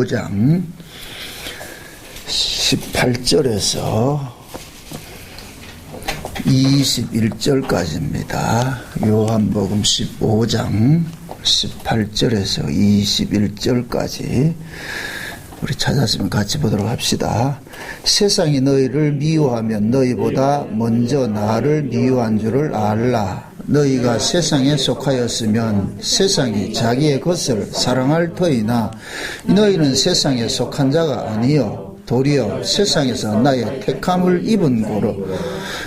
15장 18절에서 21절까지입니다. 요한복음 15장 18절에서 21절까지 우리 찾았으면 같이 보도록 합시다. 세상이 너희를 미워하면 너희보다 먼저 나를 미워한 줄을 알라. 너희가 세상에 속하였으면 세상이 자기의 것을 사랑할 터이나 너희는 세상에 속한 자가 아니요 도리어 세상에서 나의 택함을 입은 고로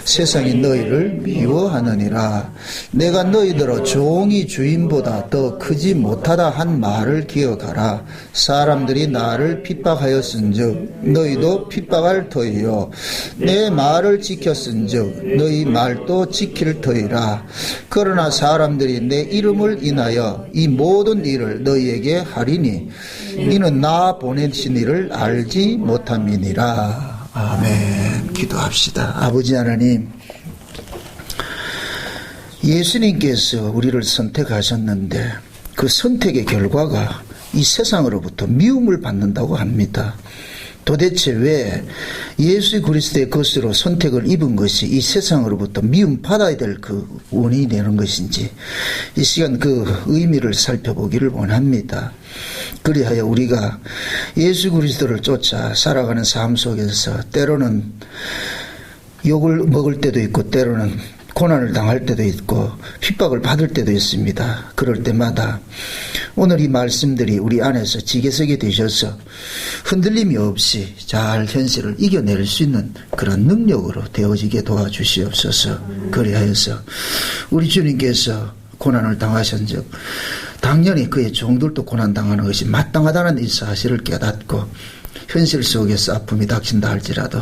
세상이 너희를 미워하느니라. 내가 너희들어 종이 주인보다 더 크지 못하다 한 말을 기억하라. 사람들이 나를 핍박하였은즉 너희도 핍박할 터이요 내 말을 지켰은즉 너희 말도 지킬 터이라. 그러나 사람들이 내 이름을 인하여 이 모든 일을 너희에게 하리니 이는 나 보내신 이를 알지 못함이니라. 아멘. 기도합시다. 아버지 하나님, 예수님께서 우리를 선택하셨는데 그 선택의 결과가 이 세상으로부터 미움을 받는다고 합니다. 도대체 왜 예수 그리스도의 것으로 선택을 입은 것이 이 세상으로부터 미움 받아야 될 그 원인이 되는 것인지 이 시간 그 의미를 살펴보기를 원합니다. 그리하여 우리가 예수 그리스도를 쫓아 살아가는 삶 속에서 때로는 욕을 먹을 때도 있고 때로는 고난을 당할 때도 있고 핍박을 받을 때도 있습니다. 그럴 때마다 오늘 이 말씀들이 우리 안에서 지게석이 되셔서 흔들림이 없이 잘 현실을 이겨낼 수 있는 그런 능력으로 되어지게 도와주시옵소서. 그리하여서 우리 주님께서 고난을 당하신즉 당연히 그의 종들도 고난당하는 것이 마땅하다는 이 사실을 깨닫고 현실 속에서 아픔이 닥친다 할지라도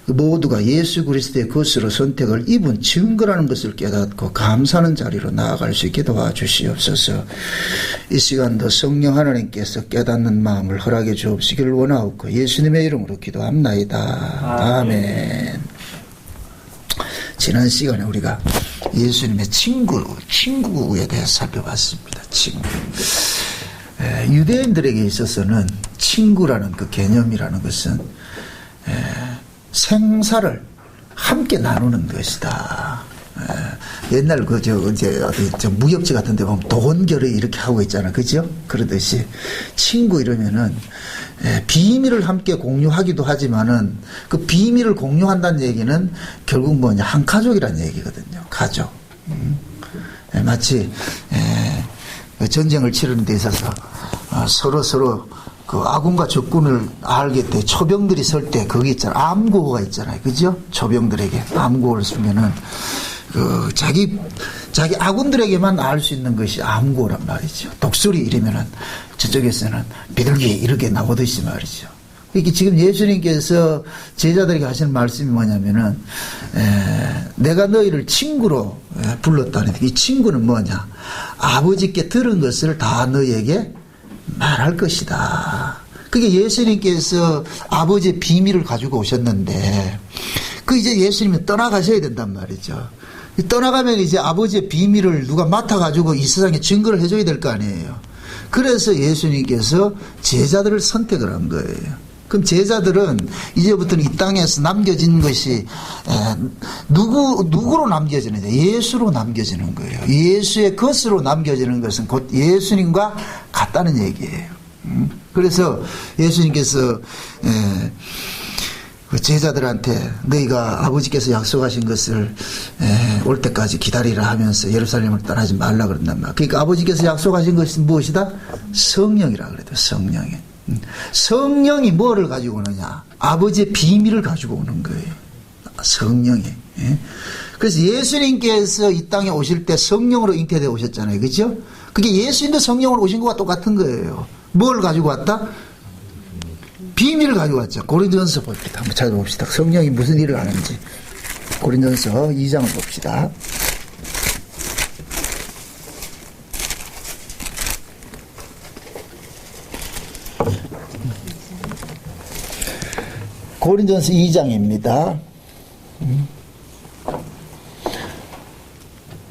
모두가 예수 그리스도의 것으로 선택을 입은 증거라는 것을 깨닫고 감사하는 자리로 나아갈 수 있게 도와주시옵소서. 이 시간도 성령 하나님께서 깨닫는 마음을 허락해 주옵시기를 원하옵고 예수님의 이름으로 기도합나이다. 아멘. 지난 시간에 우리가 예수님의 친구에 대해서 살펴봤습니다. 친구. 유대인들에게 있어서는 친구라는 그 개념이라는 것은 생사를 함께 나누는 것이다. 옛날 어디 무역지 같은 데 보면 돈결의 이렇게 하고 있잖아. 그죠? 그러듯이 친구 이러면은 비밀을 함께 공유하기도 하지만은 그 비밀을 공유한다는 얘기는 결국 뭐냐, 한 가족이라는 얘기거든요. 가족. 마치 전쟁을 치르는 데 있어서 서로 그 아군과 적군을 알게 돼 초병들이 설 때 거기 있잖아, 암구호가 있잖아요. 그죠? 초병들에게 암구호를 쓰면은 그 자기 아군들에게만 알 수 있는 것이 암구호란 말이죠. 독수리 이러면은 저쪽에서는 비둘기 이렇게 나오듯이 말이죠. 이게 지금 예수님께서 제자들에게 하시는 말씀이 뭐냐면은 내가 너희를 친구로 불렀다는, 이 친구는 뭐냐, 아버지께 들은 것을 다 너희에게 말할 것이다. 그게 예수님께서 아버지의 비밀을 가지고 오셨는데 그 이제 예수님이 떠나가셔야 된단 말이죠. 떠나가면 이제 아버지의 비밀을 누가 맡아가지고 이 세상에 증거를 해줘야 될 거 아니에요. 그래서 예수님께서 제자들을 선택을 한 거예요. 그럼 제자들은 이제부터는 이 땅에서 남겨진 것이 누구로 남겨지느냐, 예수로 남겨지는 거예요. 예수의 것으로 남겨지는 것은 곧 예수님과 같다는 얘기예요. 그래서 예수님께서 제자들한테 너희가 아버지께서 약속하신 것을 올 때까지 기다리라 하면서 예루살렘을 떠나지 말라 그런단 말이야. 그러니까 아버지께서 약속하신 것은 무엇이다? 성령이라 그래도 성령이. 성령이 뭐를 가지고 오느냐? 아버지의 비밀을 가지고 오는 거예요. 성령이. 그래서 예수님께서 이 땅에 오실 때 성령으로 잉태되어 오셨잖아요. 그죠? 그게 예수님도 성령으로 오신 것과 똑같은 거예요. 뭘 가지고 왔다? 비밀을 가지고 왔죠. 고린도전서 봅시다. 한번 찾아봅시다. 성령이 무슨 일을 하는지. 고린도전서 2장을 봅시다. 고린도전서 2장입니다.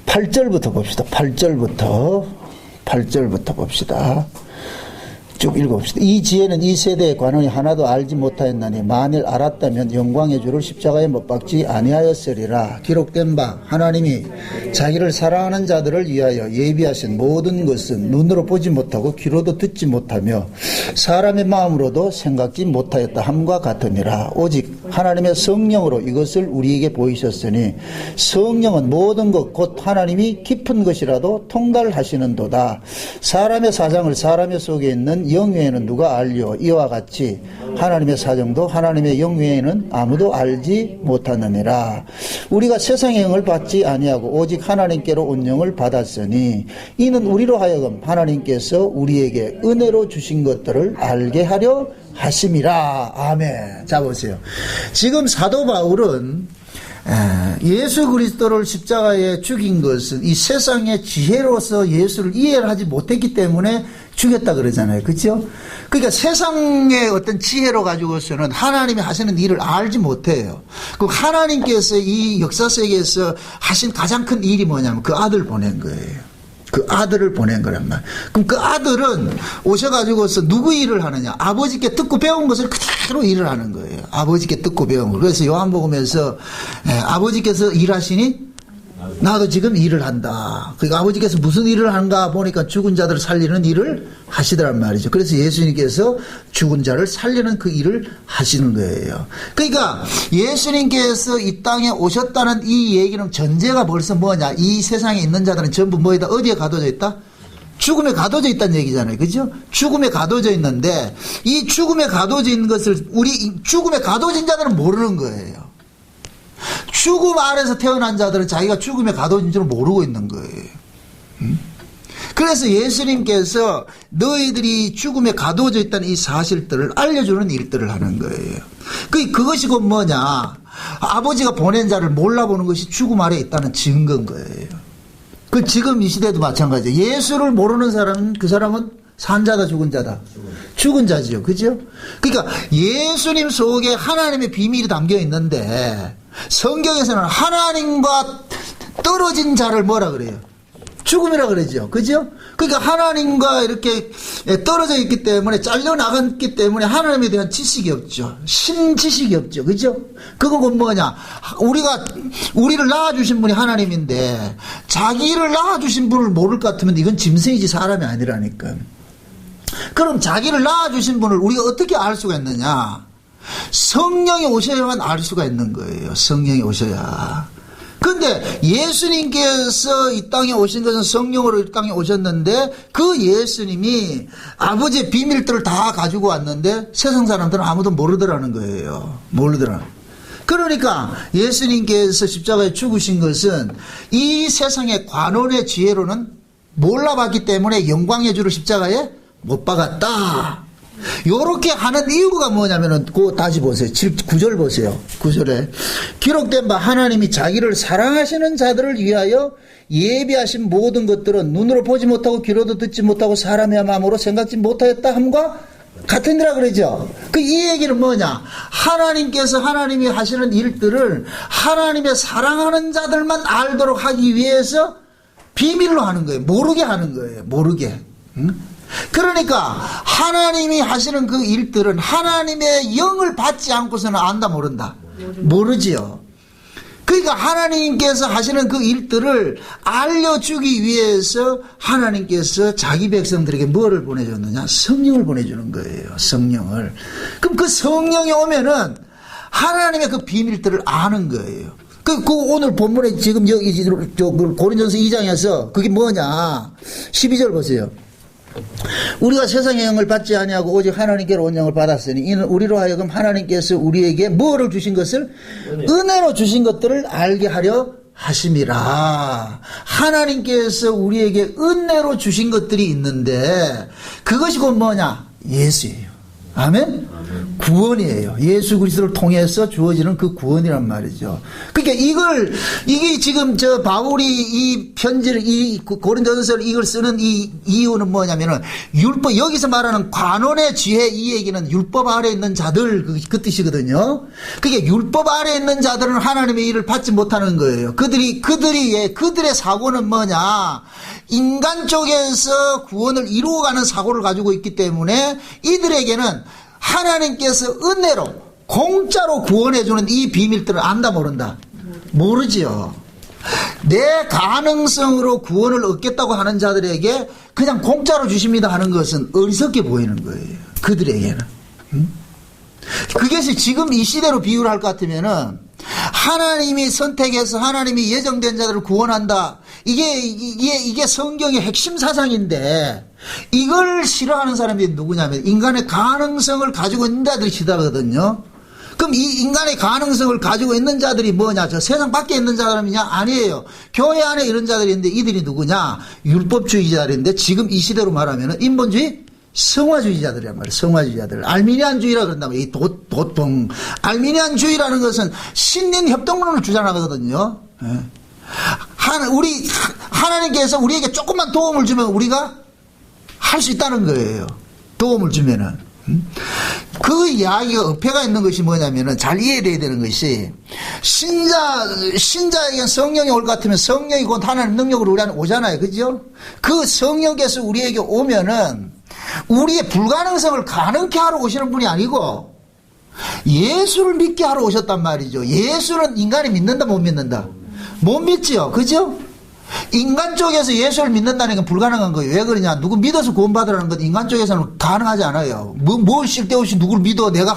8절부터 봅시다. 8절부터 봅시다. 쭉 읽어봅시다. 이 지혜는 이 세대의 관원이 하나도 알지 못하였나니 만일 알았다면 영광의 주를 십자가에 못 박지 아니하였으리라. 기록된 바 하나님이 자기를 사랑하는 자들을 위하여 예비하신 모든 것은 눈으로 보지 못하고 귀로도 듣지 못하며 사람의 마음으로도 생각지 못하였다 함과 같으니라. 오직 하나님의 성령으로 이것을 우리에게 보이셨으니 성령은 모든 것 곧 하나님이 깊은 것이라도 통달하시는도다. 사람의 사정을 사람의 속에 있는 영 외에는 누가 알리오. 이와 같이 하나님의 사정도 하나님의 영 외에는 아무도 알지 못하느니라. 우리가 세상의 영을 받지 아니하고 오직 하나님께로 온 영을 받았으니 이는 우리로 하여금 하나님께서 우리에게 은혜로 주신 것들을 알게 하려 하심이라. 아멘. 자 보세요. 지금 사도 바울은 예수 그리스도를 십자가에 죽인 것은 이 세상의 지혜로서 예수를 이해를 하지 못했기 때문에 죽였다 그러잖아요. 그렇죠? 그러니까 세상의 어떤 지혜로 가지고서는 하나님이 하시는 일을 알지 못해요. 그 하나님께서 이 역사 세계에서 하신 가장 큰 일이 뭐냐면 그 아들 보낸 거예요. 그 아들을 보낸 거란 말이에요. 그럼 그 아들은 오셔가지고서 누구 일을 하느냐? 아버지께 듣고 배운 것을 그대로 일을 하는 거예요. 아버지께 듣고 배운 거. 그래서 요한복음에서 아버지께서 일하시니 나도 지금 일을 한다. 그러니까 아버지께서 무슨 일을 하는가 보니까 죽은 자들을 살리는 일을 하시더란 말이죠. 그래서 예수님께서 죽은 자를 살리는 그 일을 하시는 거예요. 그러니까 예수님께서 이 땅에 오셨다는 이 얘기는 전제가 벌써 뭐냐? 이 세상에 있는 자들은 전부 뭐이다? 어디에 가둬져 있다? 죽음에 가둬져 있다는 얘기잖아요. 그죠? 죽음에 가둬져 있는데 이 죽음에 가둬져 있는 것을 우리 죽음에 가둬진 자들은 모르는 거예요. 죽음 아래서 태어난 자들은 자기가 죽음에 가둬진 줄 모르고 있는 거예요. 그래서 예수님께서 너희들이 죽음에 가둬져 있다는 이 사실들을 알려주는 일들을 하는 거예요. 그것이 곧 뭐냐? 아버지가 보낸 자를 몰라보는 것이 죽음 아래에 있다는 증거인 거예요. 지금 이 시대도 마찬가지예요. 예수를 모르는 사람은 그 사람은 산 자다 죽은 자다? 죽은 자지요. 그죠? 그러니까 예수님 속에 하나님의 비밀이 담겨 있는데 성경에서는 하나님과 떨어진 자를 뭐라 그래요? 죽음이라 그러죠. 그죠? 그러니까 하나님과 이렇게 떨어져 있기 때문에 잘려나갔기 때문에 하나님에 대한 지식이 없죠. 신지식이 없죠. 그죠? 그건 뭐냐? 우리를 낳아주신 분이 하나님인데 자기를 낳아주신 분을 모를 것 같으면 이건 짐승이지 사람이 아니라니까. 그럼 자기를 낳아주신 분을 우리가 어떻게 알 수가 있느냐? 성령이 오셔야만 알 수가 있는 거예요. 성령이 오셔야. 그런데 예수님께서 이 땅에 오신 것은 성령으로 이 땅에 오셨는데 그 예수님이 아버지의 비밀들을 다 가지고 왔는데 세상 사람들은 아무도 모르더라는 거예요. 모르더라. 그러니까 예수님께서 십자가에 죽으신 것은 이 세상의 관원의 지혜로는 몰라봤기 때문에 영광의 주를 십자가에 못 박았다. 요렇게 하는 이유가 뭐냐면은 다시 보세요. 9절 보세요. 9절에 기록된 바 하나님이 자기를 사랑하시는 자들을 위하여 예비하신 모든 것들은 눈으로 보지 못하고 귀로도 듣지 못하고 사람의 마음으로 생각지 못하였다 함과 같으니라 그러죠. 이 얘기는 뭐냐? 하나님께서 하나님이 하시는 일들을 하나님의 사랑하는 자들만 알도록 하기 위해서 비밀로 하는 거예요. 모르게 하는 거예요. 모르게. 응? 그러니까 하나님이 하시는 그 일들은 하나님의 영을 받지 않고서는 안다 모른다? 모르지요. 그러니까 하나님께서 하시는 그 일들을 알려주기 위해서 하나님께서 자기 백성들에게 뭐를 보내줬느냐? 성령을 보내주는 거예요. 성령을. 그럼 그 성령이 오면은 하나님의 그 비밀들을 아는 거예요. 오늘 본문에 지금 여기 고린전서 2장에서 그게 뭐냐? 12절 보세요. 우리가 세상의 영을 받지 아니하고 오직 하나님께로 온 영을 받았으니 이는 우리로 하여금 하나님께서 우리에게 뭐를 주신 것을 은혜로 주신 것들을 알게 하려 하심이라. 하나님께서 우리에게 은혜로 주신 것들이 있는데 그것이 곧 뭐냐? 예수예요. 아멘? 구원이에요. 예수 그리스도를 통해서 주어지는 그 구원이란 말이죠. 그러니까 이게 지금 바울이 이 편지를, 이 고린도전서를 이걸 쓰는 이 이유는 뭐냐면은, 율법, 여기서 말하는 관원의 지혜, 이 얘기는 율법 아래 있는 자들, 그 뜻이거든요. 그게 율법 아래 있는 자들은 하나님의 일을 받지 못하는 거예요. 그들의 사고는 뭐냐? 인간 쪽에서 구원을 이루어가는 사고를 가지고 있기 때문에 이들에게는 하나님께서 은혜로 공짜로 구원해주는 이 비밀들을 안다 모른다? 모르지요. 내 가능성으로 구원을 얻겠다고 하는 자들에게 그냥 공짜로 주십니다 하는 것은 어리석게 보이는 거예요. 그들에게는. 그것이 지금 이 시대로 비유를 할 것 같으면은 하나님이 선택해서 하나님이 예정된 자들을 구원한다. 이게 성경의 핵심 사상인데 이걸 싫어하는 사람이 누구냐면 인간의 가능성을 가지고 있는 자들이 싫어하거든요. 그럼 이 인간의 가능성을 가지고 있는 자들이 뭐냐? 저 세상 밖에 있는 자들이냐? 아니에요. 교회 안에 이런 자들이 있는데 이들이 누구냐? 율법주의자들인데 지금 이 시대로 말하면 인본주의? 성화주의자들이란 말이에요. 성화주의자들. 알미니안주의라 그런다면 이 도통 알미니안주의라는 것은 신린 협동론을 주장하거든요. 하나님께서 우리에게 조금만 도움을 주면 우리가 할 수 있다는 거예요. 도움을 주면은. 그 이야기가 어폐가 있는 것이 뭐냐면은 잘 이해돼야 되는 것이 신자에게 성령이 올 것 같으면 성령이 곧 하나님 능력으로 우리 안에 오잖아요. 그죠? 그 성령께서 우리에게 오면은 우리의 불가능성을 가능케 하러 오시는 분이 아니고 예수를 믿게 하러 오셨단 말이죠. 예수는 인간이 믿는다 못 믿는다? 못 믿지요. 그죠? 인간 쪽에서 예수를 믿는다는 건 불가능한 거예요. 왜 그러냐? 누구 믿어서 구원받으라는 건 인간 쪽에서는 가능하지 않아요. 뭘 쓸데없이 누구를 믿어? 내가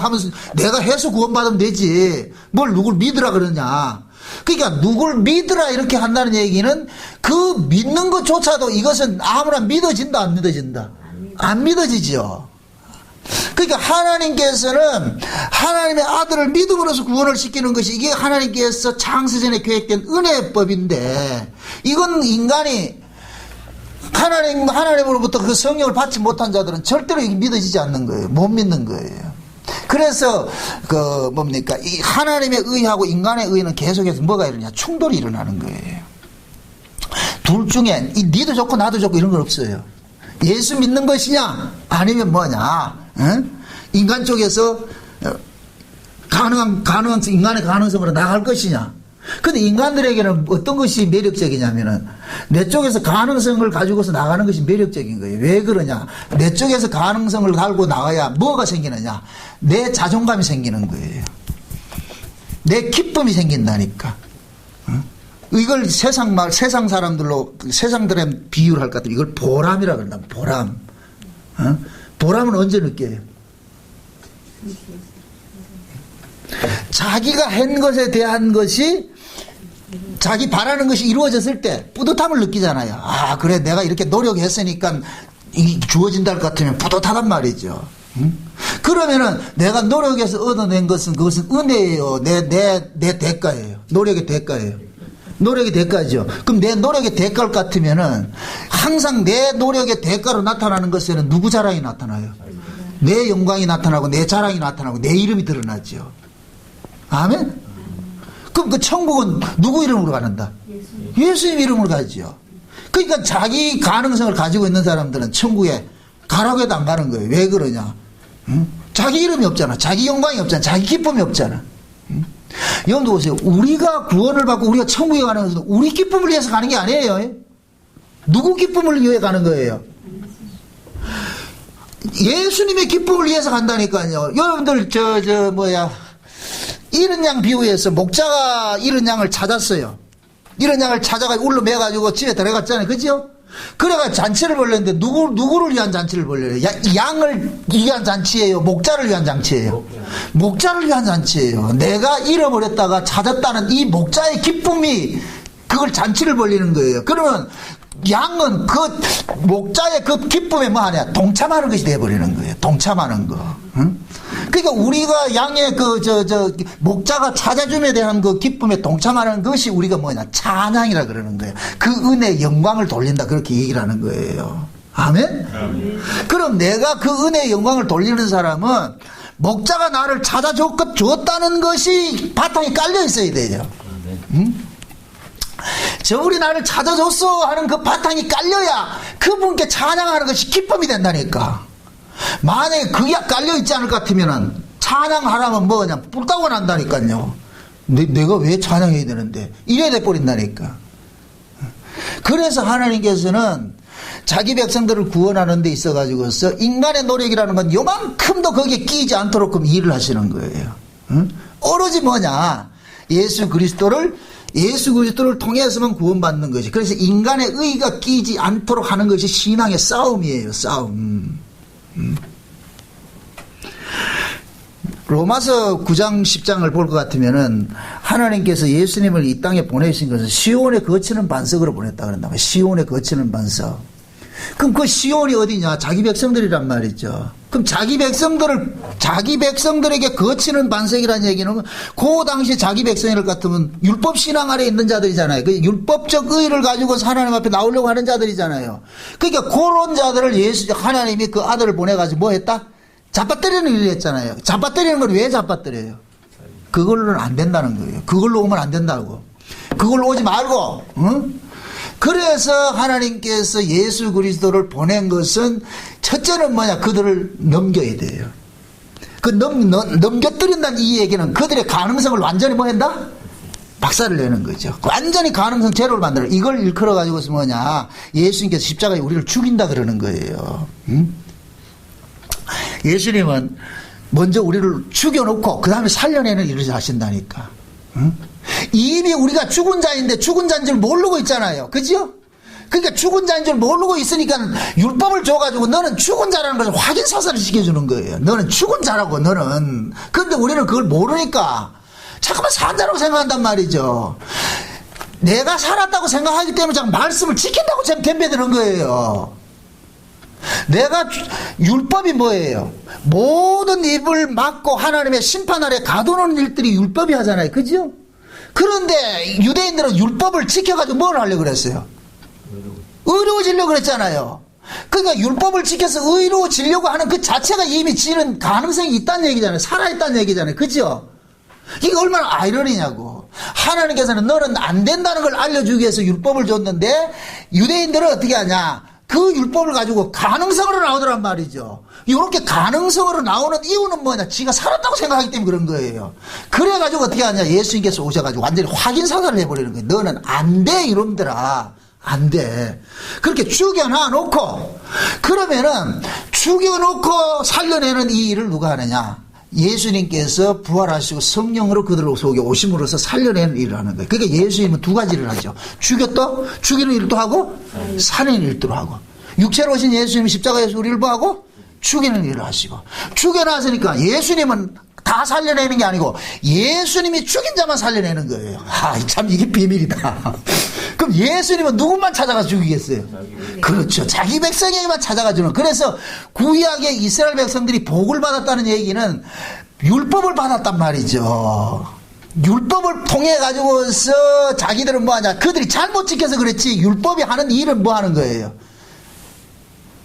해서 구원받으면 되지. 뭘 누구를 믿으라 그러냐? 그러니까 누구를 믿으라 이렇게 한다는 얘기는 그 믿는 것조차도 이것은 아무나 믿어진다 안 믿어진다? 안 믿어지죠. 그러니까 하나님께서는 하나님의 아들을 믿음으로써 구원을 시키는 것이 이게 하나님께서 창세전에 계획된 은혜법인데 이건 인간이 하나님으로부터 그 성령을 받지 못한 자들은 절대로 이게 믿어지지 않는 거예요. 못 믿는 거예요. 그래서 이 하나님의 의하고 인간의 의는 계속해서 뭐가 일어나냐? 충돌이 일어나는 거예요. 둘 중에 니도 좋고 나도 좋고 이런 건 없어요. 예수 믿는 것이냐 아니면 뭐냐? 인간 쪽에서 가능한 인간의 가능성으로 나갈 것이냐? 근데 인간들에게는 어떤 것이 매력적이냐면은 내 쪽에서 가능성을 가지고서 나가는 것이 매력적인 거예요. 왜 그러냐? 내 쪽에서 가능성을 달고 나가야 뭐가 생기느냐? 내 자존감이 생기는 거예요. 내 기쁨이 생긴다니까. 이걸 세상 사람들의 비유를 할 것 같아요. 이걸 보람이라 그런다. 보람. 보람은 언제 느껴요? 자기가 한 것에 대한 것이 자기 바라는 것이 이루어졌을 때 뿌듯함을 느끼잖아요. 아, 그래, 내가 이렇게 노력했으니까 이 주어진다 할 것 같으면 뿌듯하단 말이죠. 그러면은 내가 노력해서 얻어낸 것은 그것은 은혜예요. 내 대가예요. 노력의 대가예요. 노력의 대가죠. 그럼 내 노력의 대가를 같으면은 항상 내 노력의 대가로 나타나는 것에는 누구 자랑이 나타나요? 내 영광이 나타나고 내 자랑이 나타나고 내 이름이 드러나죠. 아멘? 그럼 그 천국은 누구 이름으로 가는다? 예수님 이름으로 가죠. 그러니까 자기 가능성을 가지고 있는 사람들은 천국에 가라고 해도 안 가는 거예요. 왜 그러냐? 자기 이름이 없잖아. 자기 영광이 없잖아. 자기 기쁨이 없잖아. 여러분들 보세요. 우리가 구원을 받고 우리가 천국에 가는 것은 우리 기쁨을 위해서 가는 게 아니에요. 누구 기쁨을 위해 가는 거예요? 예수님의 기쁨을 위해서 간다니까요. 여러분들 이른 양 비유에서 목자가 이른 양을 찾았어요. 이른 양을 찾아가 울로 매가지고 집에 들어갔잖아요. 그죠? 그래가 잔치를 벌렸는데 누구를 위한 잔치를 벌려요? 양을 위한 잔치예요? 목자를 위한 잔치예요? 목자를 위한 잔치예요. 내가 잃어버렸다가 찾았다는 이 목자의 기쁨이 그걸 잔치를 벌리는 거예요. 그러면 양은 그 목자의 그 기쁨에 뭐 하냐? 동참하는 것이 돼버리는 거예요. 동참하는 거. 응? 그러니까 우리가 양의 목자가 찾아줌에 대한 그 기쁨에 동참하는 것이 우리가 뭐냐? 찬양이라 그러는 거예요. 그 은혜의 영광을 돌린다. 그렇게 얘기를 하는 거예요. 아멘? 그럼 내가 그 은혜의 영광을 돌리는 사람은 목자가 나를 찾아줬다는 것이 바탕에 깔려 있어야 돼요. 응? 저분이 나를 찾아줬어 하는 그 바탕이 깔려야 그분께 찬양하는 것이 기쁨이 된다니까. 만약에 그게 깔려 있지 않을 것 같으면은 찬양하라면 뭐 그냥 뿔따고 난다니까요. 내가 왜 찬양해야 되는데 이래 돼버린다니까. 그래서 하나님께서는 자기 백성들을 구원하는 데 있어가지고서 인간의 노력이라는 건 요만큼도 거기에 끼지 않도록 일을 하시는 거예요. 응? 오로지 뭐냐, 예수 그리스도를 통해서만 구원받는 것이. 그래서 인간의 의가 끼지 않도록 하는 것이 신앙의 싸움이에요. 싸움. 로마서 9장 10장을 볼 것 같으면은 하나님께서 예수님을 이 땅에 보내신 것은 시온에 거치는 반석으로 보냈다 그런다 말이에요. 시온에 거치는 반석. 그럼 그 시온이 어디냐? 자기 백성들이란 말이죠. 그럼 자기 백성들에게 거치는 반석이라는 얘기는 그 당시 자기 백성일 같으면 율법 신앙 아래 있는 자들이잖아요. 그 율법적 의의를 가지고 하나님 앞에 나오려고 하는 자들이잖아요. 그러니까 그런 자들을 하나님이 그 아들을 보내가지고 뭐 했다? 잡아때리는 일을 했잖아요. 잡아때리는 걸 왜 잡아때려요? 그걸로는 안 된다는 거예요. 그걸로 오면 안 된다고. 그걸로 오지 말고, 응? 그래서 하나님께서 예수 그리스도를 보낸 것은 첫째는 뭐냐? 그들을 넘겨야 돼요. 그 넘겨뜨린다는 이 얘기는 그들의 가능성을 완전히 뭐 한다? 박살을 내는 거죠. 완전히 가능성 제로를 만들어. 이걸 일컬어 가지고서 뭐냐? 예수님께서 십자가에 우리를 죽인다 그러는 거예요. 응? 예수님은 먼저 우리를 죽여놓고 그 다음에 살려내는 일을 하신다니까. 응? 이미 우리가 죽은 자인데 죽은 자인 줄 모르고 있잖아요. 그죠? 그러니까 죽은 자인 줄 모르고 있으니까 율법을 줘가지고 너는 죽은 자라는 것을 확인 사살을 시켜주는 거예요. 너는 죽은 자라고 너는. 그런데 우리는 그걸 모르니까 잠깐만 산 자라고 생각한단 말이죠. 내가 살았다고 생각하기 때문에 자꾸 말씀을 지킨다고 덤벼드는 거예요. 내가 율법이 뭐예요? 모든 입을 막고 하나님의 심판 아래 가두는 일들이 율법이 하잖아요. 그죠? 그런데 유대인들은 율법을 지켜가지고 뭘 하려고 그랬어요? 의로워지려고 그랬잖아요. 그러니까 율법을 지켜서 의로워지려고 하는 그 자체가 이미 지는 가능성이 있다는 얘기잖아요. 살아있다는 얘기잖아요. 그죠? 이게 얼마나 아이러니냐고. 하나님께서는 너는 안 된다는 걸 알려주기 위해서 율법을 줬는데 유대인들은 어떻게 하냐? 그 율법을 가지고 가능성으로 나오더란 말이죠. 이렇게 가능성으로 나오는 이유는 뭐냐? 지가 살았다고 생각하기 때문에 그런 거예요. 그래가지고 어떻게 하냐? 예수님께서 오셔가지고 완전히 확인 사살을 해버리는 거예요. 너는 안 돼, 이놈들아. 안 돼. 그렇게 죽여놔 놓고, 그러면은 죽여놓고 살려내는 이 일을 누가 하느냐? 예수님께서 부활하시고 성령으로 그들 속에 오심으로써 살려내는 일을 하는 거예요. 그러니까 예수님은 두 가지를 하죠. 죽이는 일도 하고 살리는 일도 하고. 육체로 오신 예수님은 십자가에서 우리를 보하고 죽이는 일을 하시고. 죽여놨으니까 예수님은 다 살려내는 게 아니고 예수님이 죽인 자만 살려내는 거예요. 참 이게 비밀이다. 그럼 예수님은 누구만 찾아가 죽이겠어요? 그렇죠. 자기 백성에게만 찾아가 주는. 그래서 구약의 이스라엘 백성들이 복을 받았다는 얘기는 율법을 받았단 말이죠. 율법을 통해 가지고서 자기들은 뭐하냐? 그들이 잘못 지켜서 그렇지 율법이 하는 일은 뭐 하는 거예요?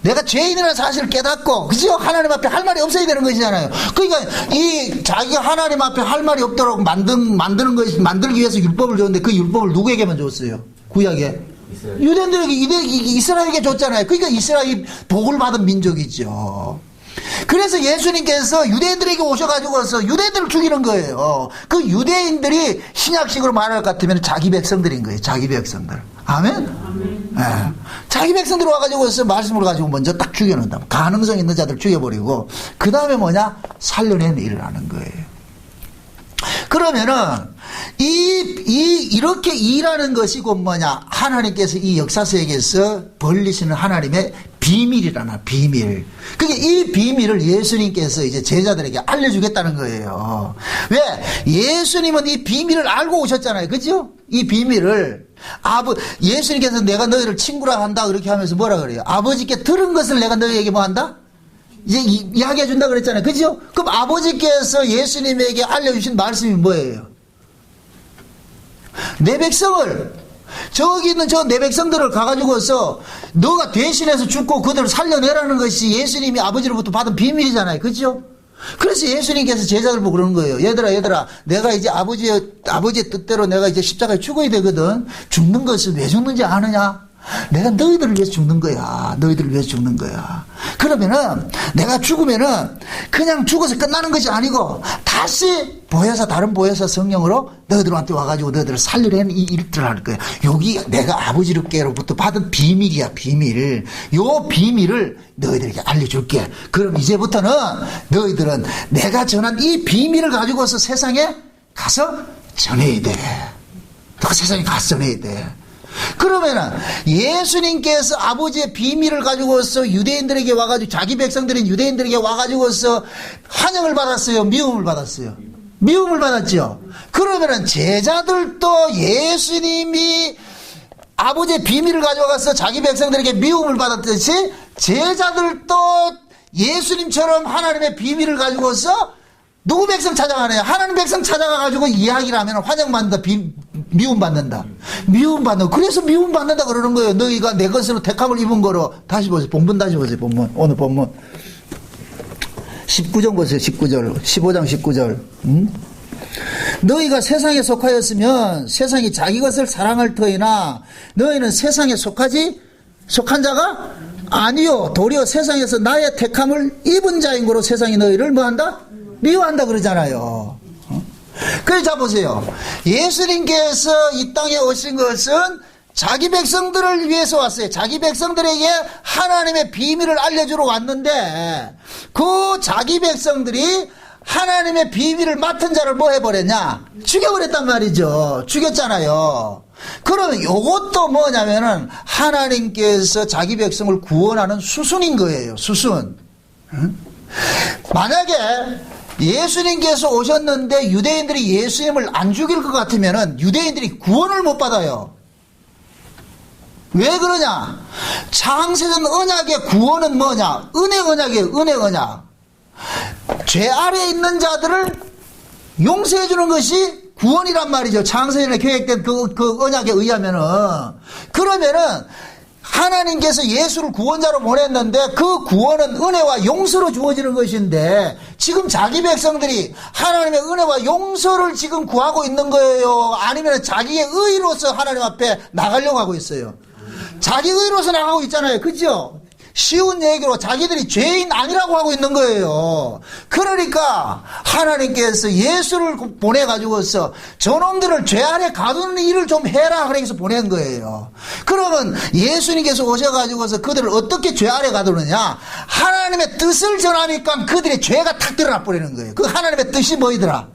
내가 죄인이라는 사실을 깨닫고, 그죠? 하나님 앞에 할 말이 없어야 되는 것이잖아요. 그러니까, 자기가 하나님 앞에 할 말이 없도록 만들기 위해서 율법을 줬는데 그 율법을 누구에게만 줬어요? 구약에? 유대인들에게, 이스라엘에게 줬잖아요. 그러니까 이스라엘이 복을 받은 민족이죠. 그래서 예수님께서 유대인들에게 오셔가지고서 유대인들을 죽이는 거예요. 그 유대인들이 신약식으로 말할 것 같으면 자기 백성들인 거예요. 자기 백성들. 아멘? 네. 자기 백성들 와가지고서 말씀을 가지고 먼저 딱 죽여놓는다. 가능성 있는 자들 죽여버리고 그 다음에 뭐냐? 살려내는 일을 하는 거예요. 그러면은 이렇게 일하는 것이 곧 뭐냐? 하나님께서 이 역사서에게서 벌리시는 하나님의 비밀이라나 비밀. 그게 이 비밀을 예수님께서 이제 제자들에게 알려주겠다는 거예요. 왜? 예수님은 이 비밀을 알고 오셨잖아요. 그죠? 이 비밀을 예수님께서 내가 너희를 친구라 한다 그렇게 하면서 뭐라 그래요? 아버지께 들은 것을 내가 너희에게 뭐 한다? 이제 이야기해 준다 그랬잖아요. 그죠? 그럼 아버지께서 예수님에게 알려주신 말씀이 뭐예요? 내 백성을 저기 있는 저 내 백성들을 가가지고서 너가 대신해서 죽고 그들을 살려내라는 것이 예수님이 아버지로부터 받은 비밀이잖아요. 그죠? 그래서 예수님께서 제자들 보고 그러는 거예요. 얘들아, 내가 이제 아버지의 뜻대로 내가 이제 십자가에 죽어야 되거든. 죽는 것을 왜 죽는지 아느냐? 내가 너희들을 위해서 죽는 거야. 너희들을 위해서 죽는 거야. 그러면은 내가 죽으면은 그냥 죽어서 끝나는 것이 아니고 다시 다른 보혜사 성령으로 너희들한테 와가지고 너희들을 살리려는 이 일들을 할 거야. 여기 내가 아버지로부터 받은 비밀이야, 비밀. 요 비밀을 너희들에게 알려줄게. 그럼 이제부터는 너희들은 내가 전한 이 비밀을 가지고서 세상에 가서 전해야 돼. 너 세상에 가서 전해야 돼. 그러면은 예수님께서 아버지의 비밀을 가지고서 유대인들에게 와가지고 자기 백성들인 유대인들에게 와가지고서 환영을 받았어요? 미움을 받았어요? 미움을 받았죠. 그러면은 제자들도 예수님이 아버지의 비밀을 가져가서 자기 백성들에게 미움을 받았듯이 제자들도 예수님처럼 하나님의 비밀을 가지고서 누구 백성 찾아가네요? 하나님 백성 찾아가가지고 이야기를 하면 환영받는다, 미움받는다. 미움받는다. 그래서 미움받는다 그러는 거예요. 너희가 내 것으로 택함을 입은 거로. 다시 보세요. 본문 다시 보세요. 본문. 오늘 본문. 19절 보세요. 19절. 15장 19절. 너희가 세상에 속하였으면 세상이 자기 것을 사랑할 터이나 너희는 세상에 속한 자가 아니요. 도리어 세상에서 나의 택함을 입은 자인 거로 세상이 너희를 뭐한다? 미워한다 그러잖아요. 그래서 자 보세요. 예수님께서 이 땅에 오신 것은 자기 백성들을 위해서 왔어요. 자기 백성들에게 하나님의 비밀을 알려주러 왔는데 그 자기 백성들이 하나님의 비밀을 맡은 자를 뭐 해버렸냐? 죽여버렸단 말이죠. 죽였잖아요. 그러면 이것도 뭐냐면은 하나님께서 자기 백성을 구원하는 수순인 거예요. 수순. 만약에 예수님께서 오셨는데 유대인들이 예수님을 안 죽일 것 같으면은 유대인들이 구원을 못 받아요. 왜 그러냐? 창세전 언약의 구원은 뭐냐? 은혜 언약이에요. 은혜 언약. 죄 아래에 있는 자들을 용서해 주는 것이 구원이란 말이죠. 창세전에 계획된 그 언약에 의하면은. 그러면은 하나님께서 예수를 구원자로 보냈는데 그 구원은 은혜와 용서로 주어지는 것인데 지금 자기 백성들이 하나님의 은혜와 용서를 지금 구하고 있는 거예요? 아니면 자기의 의로서 하나님 앞에 나가려고 하고 있어요? 자기 의로서 나가고 있잖아요. 그죠? 쉬운 얘기로 자기들이 죄인 아니라고 하고 있는 거예요. 그러니까 하나님께서 예수를 보내가지고서 저놈들을 죄 아래 가두는 일을 좀 해라 그래서 보낸 거예요. 그러면 예수님께서 오셔가지고서 그들을 어떻게 죄 아래 가두느냐? 하나님의 뜻을 전하니까 그들의 죄가 탁 드러나 버리는 거예요. 그 하나님의 뜻이 뭐이더라?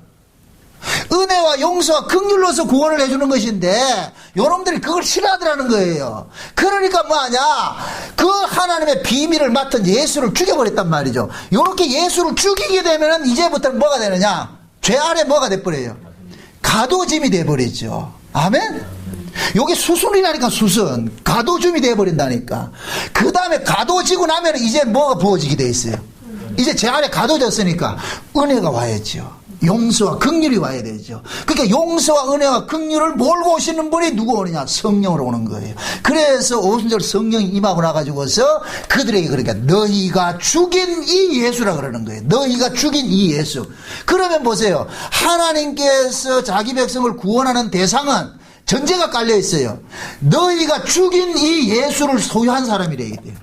은혜와 용서와 긍휼로서 구원을 해주는 것인데 요놈들이 그걸 싫어하더라는 거예요. 그러니까 뭐하냐? 그 하나님의 비밀을 맡은 예수를 죽여버렸단 말이죠. 요렇게 예수를 죽이게 되면 이제부터는 뭐가 되느냐? 죄 아래 뭐가 돼버려요? 가도짐이 돼버리죠. 아멘? 요게 수순이라니까. 수순. 가도짐이 돼버린다니까. 그 다음에 가도지고 나면 이제 뭐가 부어지게 돼 있어요? 이제 제 안에 가둬졌으니까 은혜가 와야죠. 용서와 긍휼이 와야 되죠. 그러니까 용서와 은혜와 긍휼을 몰고 오시는 분이 누구 오느냐? 성령으로 오는 거예요. 그래서 오순절 성령이 임하고 나가지고서 그들에게 그러니까 너희가 죽인 이 예수라 그러는 거예요. 너희가 죽인 이 예수. 그러면 보세요. 하나님께서 자기 백성을 구원하는 대상은 전제가 깔려 있어요. 너희가 죽인 이 예수를 소유한 사람이래야 돼요.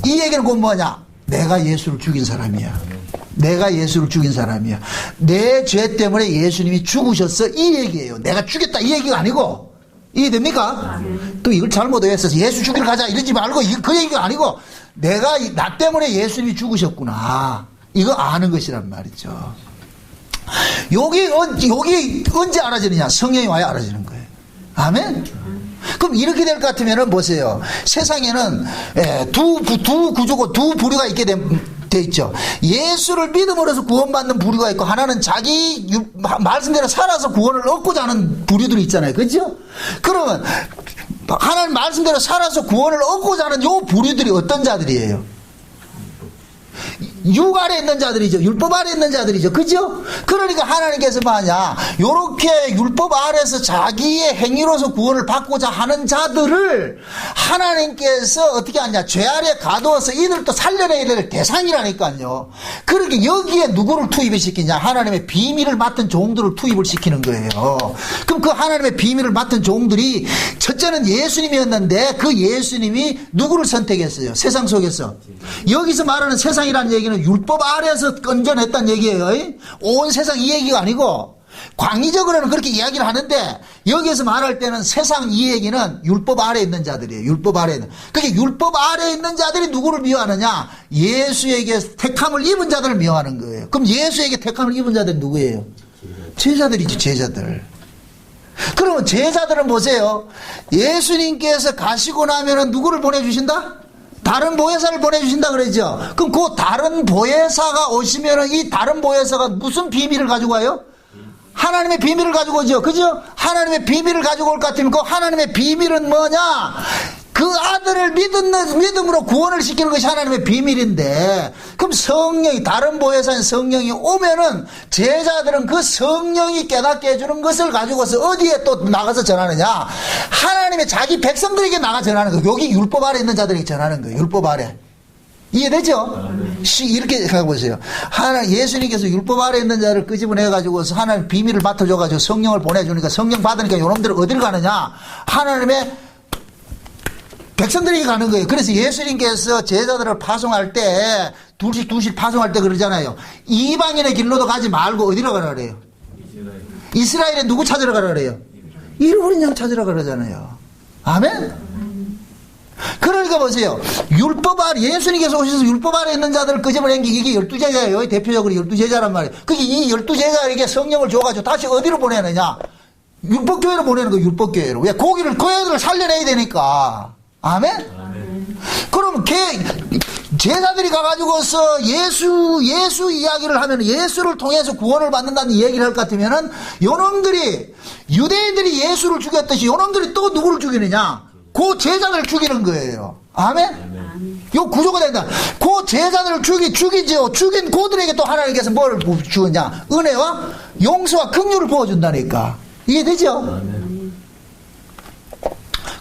이 얘기는 곧 뭐냐? 내가 예수를 죽인 사람이야. 내가 예수를 죽인 사람이야. 내 죄 때문에 예수님이 죽으셨어. 이 얘기예요. 내가 죽였다 이 얘기가 아니고. 이해됩니까? 또 이걸 잘못 오해했어서 예수 죽이러 가자 이러지 말고 그 얘기가 아니고 내가 나 때문에 예수님이 죽으셨구나. 이거 아는 것이란 말이죠. 여기 언제 알아지느냐? 성령이 와야 알아지는 거예요. 아멘? 그럼 이렇게 될 것 같으면 보세요. 세상에는 두 구조고 두 부류가 있게 돼 있죠. 예수를 믿음으로써 구원받는 부류가 있고 하나는 자기 말씀대로 살아서 구원을 얻고자 하는 부류들이 있잖아요. 그렇죠? 그러면 하나님 말씀대로 살아서 구원을 얻고자 하는 요 부류들이 어떤 자들이에요? 육 아래 있는 자들이죠. 율법 아래 있는 자들이죠. 그죠? 그러니까 하나님께서 뭐하냐, 요렇게 율법 아래에서 자기의 행위로서 구원을 받고자 하는 자들을 하나님께서 어떻게 하냐, 죄 아래 가두어서 이들도 살려내야 될 대상이라니까요. 그러니까 여기에 누구를 투입을 시키냐, 하나님의 비밀을 맡은 종들을 투입을 시키는 거예요. 그럼 그 하나님의 비밀을 맡은 종들이 첫째는 예수님이었는데, 그 예수님이 누구를 선택했어요? 세상 속에서. 여기서 말하는 세상이라는 얘기는 율법 아래에서 건져냈다는 얘기예요. 온 세상 이 얘기가 아니고, 광의적으로는 그렇게 이야기를 하는데, 여기에서 말할 때는 세상 이 얘기는 율법 아래에 있는 자들이에요. 율법 아래에 있는. 그러니까 율법 아래에 있는 자들이 누구를 미워하느냐? 예수에게 택함을 입은 자들을 미워하는 거예요. 그럼 예수에게 택함을 입은 자들은 누구예요? 제자들이죠, 제자들. 그러면 제자들은 보세요. 예수님께서 가시고 나면은 누구를 보내주신다? 다른 보혜사를 보내주신다 그러죠. 그럼 그 다른 보혜사가 오시면은 이 다른 보혜사가 무슨 비밀을 가지고 와요? 하나님의 비밀을 가지고 오죠. 그죠? 하나님의 비밀을 가지고 올 것 같으면 그 하나님의 비밀은 뭐냐? 그 아들을 믿음으로 구원을 시키는 것이 하나님의 비밀인데, 그럼 성령이, 다른 보혜사인 성령이 오면은 제자들은 그 성령이 깨닫게 해주는 것을 가지고서 어디에 또 나가서 전하느냐? 하나님의 자기 백성들에게 나가 전하는 거예요. 여기 율법 아래 있는 자들에게 전하는 거예요. 율법 아래. 이해되죠? 이렇게 생각해보세요. 예수님께서 율법 아래 있는 자를 끄집어내가지고서 하나님 비밀을 맡아줘가지고 성령을 보내주니까, 성령 받으니까 요놈들은 어디를 가느냐? 하나님의 백성들에게 가는 거예요. 그래서 예수님께서 제자들을 파송할 때, 둘씩 파송할 때 그러잖아요. 이방인의 길로도 가지 말고 어디로 가라 그래요? 이스라엘에 누구 찾으러 가라 그래요? 잃어버린 양 찾으러 가라잖아요. 아멘? 그러니까 보세요. 율법 아래, 예수님께서 오셔서 율법 아래 있는 자들을 끄집어낸 게 이게 12제자예요. 대표적으로 12제자란 말이에요. 그게 이 12제자에게 성령을 줘가지고 다시 어디로 보내느냐? 율법교회로 보내는 거예요. 율법교회로. 왜? 고기를, 그 애들을 살려내야 되니까. 아멘? 아멘. 그럼 제자들이 가가지고서 예수 이야기를 하면, 예수를 통해서 구원을 받는다는 얘기를 할 것 같으면은, 요놈들이, 유대인들이 예수를 죽였듯이 요놈들이 또 누구를 죽이느냐? 그 제자들을 죽이는 거예요. 아멘? 아멘. 요 구조가 된다. 그 제자들을 죽이죠. 죽인 그들에게 또 하나님께서 뭘 주느냐? 은혜와 용서와 긍휼을 부어준다니까. 이해되죠? 아멘.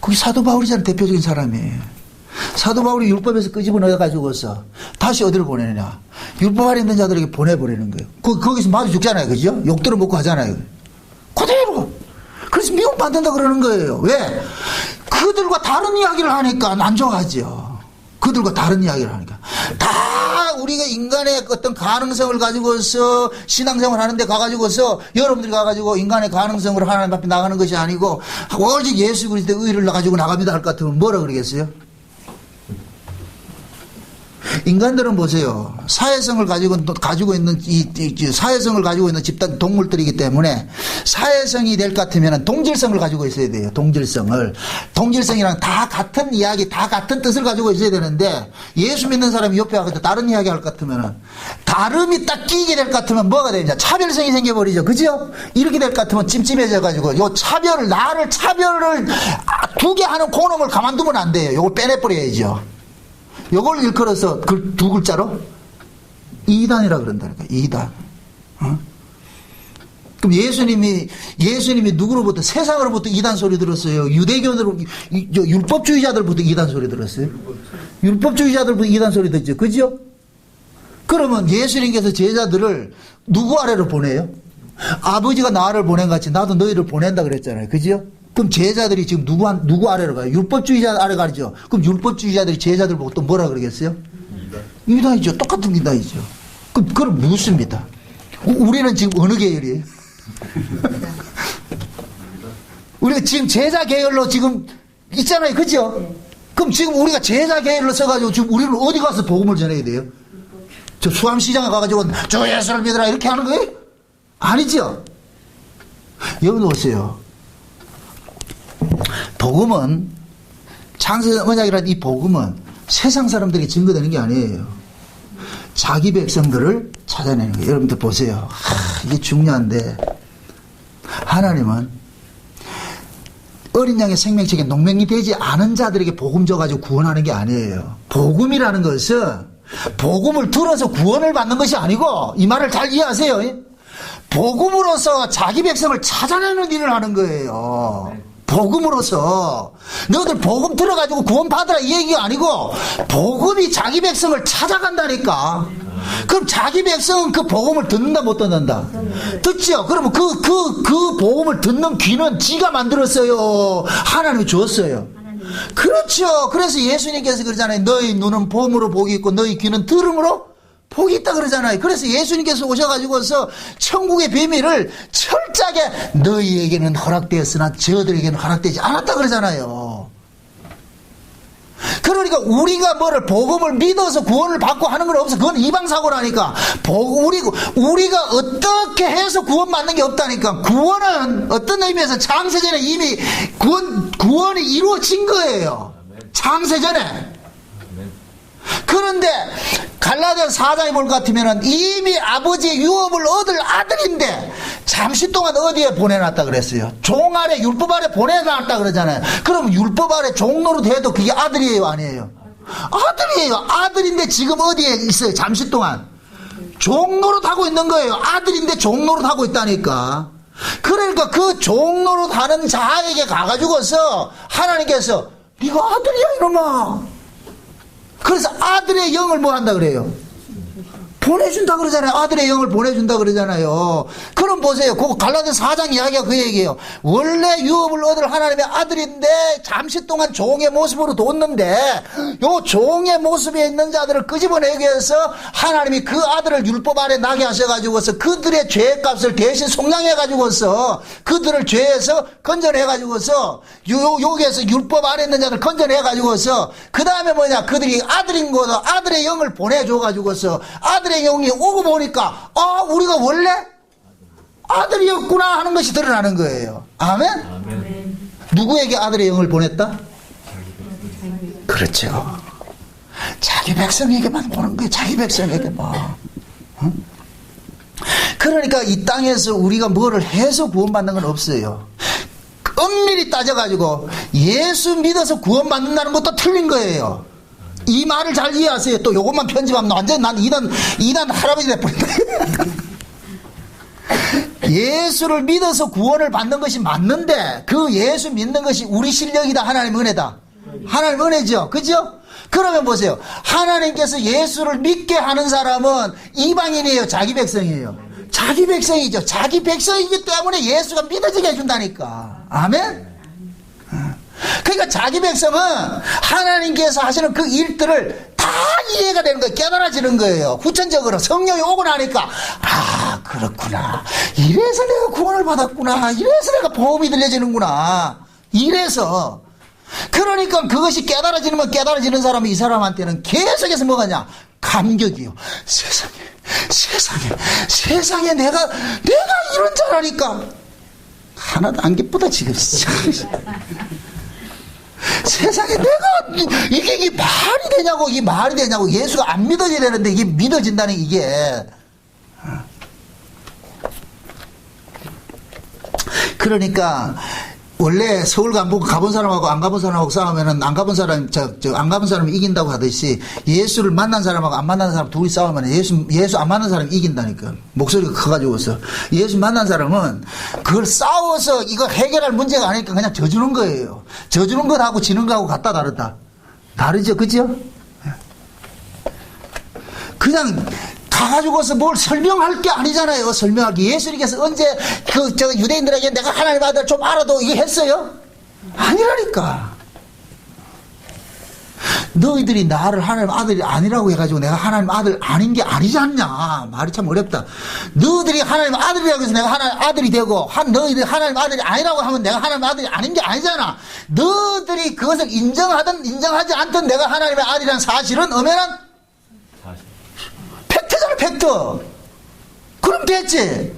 그게 사도 바울이잖아요. 대표적인 사람이에요. 사도 바울이 율법에서 끄집어내가지고서 다시 어디를 보내느냐? 율법 아래 있는 자들에게 보내버리는 거예요. 거기서 마주 죽잖아요. 그죠? 욕들을 먹고 하잖아요. 그대로. 그래서 미움받는다 그러는 거예요. 왜? 그들과 다른 이야기를 하니까 안 좋아하죠. 그들과 다른 이야기를 하니까. 다 우리가 인간의 어떤 가능성을 가지고서 신앙생활 하는데 가가지고서, 여러분들이 가가지고 인간의 가능성으로 하나님 앞에 나가는 것이 아니고 오직 예수 그리스도의 의를 가지고 나갑니다 할 것 같으면 뭐라 그러겠어요? 인간들은 보세요. 사회성을 가지고 있는 사회성을 가지고 있는 집단 동물들이기 때문에 사회성이 될 것 같으면 동질성을 가지고 있어야 돼요. 동질성이랑 다 같은 이야기, 다 같은 뜻을 가지고 있어야 되는데, 예수 믿는 사람이 옆에 와서 다른 이야기 할 것 같으면, 다름이 딱 끼게 될 것 같으면 뭐가 되냐? 차별성이 생겨버리죠. 그죠? 이렇게 될 것 같으면 찜찜해져가지고, 요 차별을 두게 하는 그놈을 가만두면 안 돼요. 요걸 빼내버려야죠. 요걸 일컬어서 두 글자로 이단이라 그런다니까. 이단. 어? 그럼 예수님이 누구로부터, 세상으로부터 이단 소리 들었어요? 율법주의자들부터 이단 소리 들었어요? 율법주의자들부터 이단 소리 듣죠. 그죠? 그러면 예수님께서 제자들을 누구 아래로 보내요? 아버지가 나를 보낸 같이 나도 너희를 보낸다 그랬잖아요. 그죠? 그럼 제자들이 지금 누구 아래로 가요? 율법주의자 아래 가죠. 그럼 율법주의자들이 제자들 보고 또 뭐라 그러겠어요? 이단이죠. 똑같은 이단이죠. 그럼 묻습니다. 우리는 지금 어느 계열이에요? 우리가 지금 제자 계열로 지금 있잖아요. 그죠? 그럼 지금 우리가 제자 계열로 써가지고 지금 우리는 어디 가서 복음을 전해야 돼요? 저 수암시장에 가가지고 저 예수를 믿으라 이렇게 하는 거예요? 아니죠? 여기 오세요. 복음은, 창세전 언약이라는 이 복음은 세상 사람들이 증거되는 게 아니에요. 자기 백성들을 찾아내는 거예요. 여러분들 보세요. 이게 중요한데, 하나님은 어린 양의 생명책에 농맹이 되지 않은 자들에게 복음 줘가지고 구원하는 게 아니에요. 복음이라는 것은 복음을 들어서 구원을 받는 것이 아니고, 이 말을 잘 이해하세요. 복음으로서 자기 백성을 찾아내는 일을 하는 거예요. 복음으로서. 너희들 복음 들어가지고 구원 받으라 이 얘기가 아니고, 복음이 자기 백성을 찾아간다니까. 그럼 자기 백성은 그 복음을 듣는다 못 듣는다? 듣죠. 그러면 그 복음을 듣는 귀는 지가 만들었어요, 하나님이 주었어요? 그렇죠. 그래서 예수님께서 그러잖아요. 너희 눈은 봄으로 복이 있고 너희 귀는 들음으로 복이 있다 그러잖아요. 그래서 예수님께서 오셔가지고서 천국의 비밀을 철저하게 너희에게는 허락되었으나 저들에게는 허락되지 않았다 그러잖아요. 그러니까 우리가 뭐를 복음을 믿어서 구원을 받고 하는 건 없어. 그건 이방사고라니까. 우리가 어떻게 해서 구원받는 게 없다니까. 구원은 어떤 의미에서 창세전에 이미 구원이 이루어진 거예요. 창세전에. 그런데 갈라디아서 4장에 볼 것 같으면 이미 아버지의 유업을 얻을 아들인데 잠시 동안 어디에 보내놨다 그랬어요? 종 아래, 율법 아래 보내놨다 그러잖아요. 그럼 율법 아래 종로로 돼도 그게 아들이에요, 아니에요? 아들이에요. 아들인데 지금 어디에 있어요? 잠시 동안 종로로 타고 있는 거예요. 아들인데 종로로 타고 있다니까. 그러니까 그 종로로 타는 자에게 가가지고서 하나님께서 네가 아들이야 이놈아. 그래서 아들의 영을 뭐 한다 그래요? 보내준다 그러잖아요. 아들의 영을 보내준다 그러잖아요. 그럼 보세요. 그 갈라디아서 4장 이야기가 그 얘기예요. 원래 유업을 얻을 하나님의 아들인데 잠시 동안 종의 모습으로 뒀는데 요 종의 모습에 있는 자들을 끄집어내기 위해서 하나님이 그 아들을 율법 아래 나게 하셔가지고서 그들의 죄의 값을 대신 속량해가지고서 그들을 죄에서 건져내가지고서 여기에서 율법 아래 있는 자들 건져내가지고서 그 다음에 뭐냐, 그들이 아들인 거다. 아들의 영을 보내줘가지고서 아들의 영이 오고 보니까 우리가 원래 아들이었구나 하는 것이 드러나는 거예요. 아멘? 아멘. 누구에게 아들의 영을 보냈다? 그렇죠. 자기 백성에게만 보는 거예요. 자기 백성에게만. 응? 그러니까 이 땅에서 우리가 뭐를 해서 구원받는 건 없어요. 엄밀히 따져가지고 예수 믿어서 구원받는다는 것도 틀린 거예요. 이 말을 잘 이해하세요. 또 요것만 편집하면 완전 난 이단 할아버지 돼버린다. 예수를 믿어서 구원을 받는 것이 맞는데 그 예수 믿는 것이 우리 실력이다, 하나님 은혜다? 하나님 은혜죠. 그죠? 그러면 보세요. 하나님께서 예수를 믿게 하는 사람은 이방인이에요, 자기 백성이에요? 자기 백성이죠. 자기 백성이기 때문에 예수가 믿어지게 해준다니까. 아멘? 그러니까 자기 백성은 하나님께서 하시는 그 일들을 다 이해가 되는 거예요. 깨달아지는 거예요. 후천적으로 성령이 오고 나니까 그렇구나. 이래서 내가 구원을 받았구나. 이래서 내가 복음이 들려지는구나. 이래서. 그러니까 그것이 깨달아지면 깨달아지는 사람이 이 사람한테는 계속해서 뭐가냐? 감격이요. 세상에 내가 이런 자라니까 하나도 안 기쁘다 지금. 세상에 내가 이게 말이 되냐고, 이게 말이 되냐고. 예수가 안 믿어져야 되는데 이게 믿어진다는 이게. 그러니까 원래 서울 가본 사람하고 안 가본 사람하고 싸우면은 안 가본 사람이 이긴다고 하듯이 예수를 만난 사람하고 안 만난 사람 둘이 싸우면 예수 안 만난 사람이 이긴다니까. 목소리가 커가지고서. 예수 만난 사람은 그걸 싸워서 이거 해결할 문제가 아니니까 그냥 져주는 거예요. 져주는 것하고 지는 거하고 같다 다르다. 다르죠, 그죠? 그냥 가가지고서 뭘 설명할 게 아니잖아요. 설명하기. 예수님께서 언제 유대인들에게 내가 하나님 아들 좀 알아도 이게 했어요? 아니라니까. 너희들이 나를 하나님 아들이 아니라고 해가지고 내가 하나님 아들 아닌 게 아니지 않냐. 말이 참 어렵다. 너희들이 하나님 아들이라고 해서 내가 하나님 아들이 되고 너희들이 하나님 아들이 아니라고 하면 내가 하나님 아들이 아닌 게 아니잖아. 너희들이 그것을 인정하든 인정하지 않든 내가 하나님의 아들이라는 사실은 엄연한 팩트잖아, 팩트. 그럼 됐지.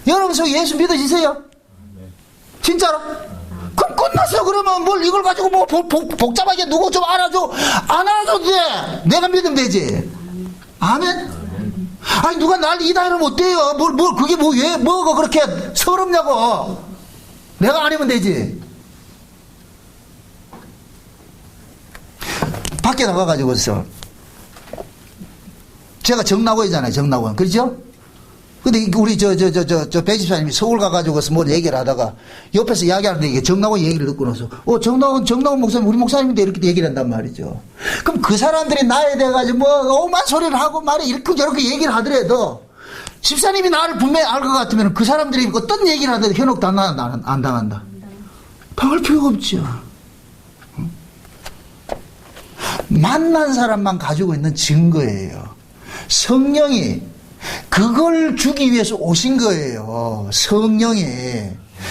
여러분, 저 예수 믿어지세요? 진짜로? 그럼 끝났어. 그러면 뭘 이걸 가지고 뭐 복잡하게 누구 좀 알아줘. 안 알아줘도 돼. 내가 믿으면 되지. 아멘? 아니, 누가 날 이다 이러면 어때요? 그게 뭐가 그렇게 서럽냐고. 내가 아니면 되지. 밖에 나가가지고서 제가 정나고이잖아요, 정나고. 그렇죠? 근데 우리 배 집사님이 서울 가가지고서 뭘 얘기를 하다가 옆에서 이야기하는데 이게 정나고 얘기를 듣고 나서 정나고 목사님, 우리 목사님인데 이렇게 얘기를 한단 말이죠. 그럼 그 사람들이 나에 대해가지고 뭐 오만 소리를 하고 말이 이렇게 저렇게 얘기를 하더라도 집사님이 나를 분명히 알 것 같으면 그 사람들이 어떤 얘기를 하더라도 현혹 당한다, 안 당한다? 당할 필요가 없죠. 만난 사람만 가지고 있는 증거예요. 성령이 그걸 주기 위해서 오신 거예요. 성령이.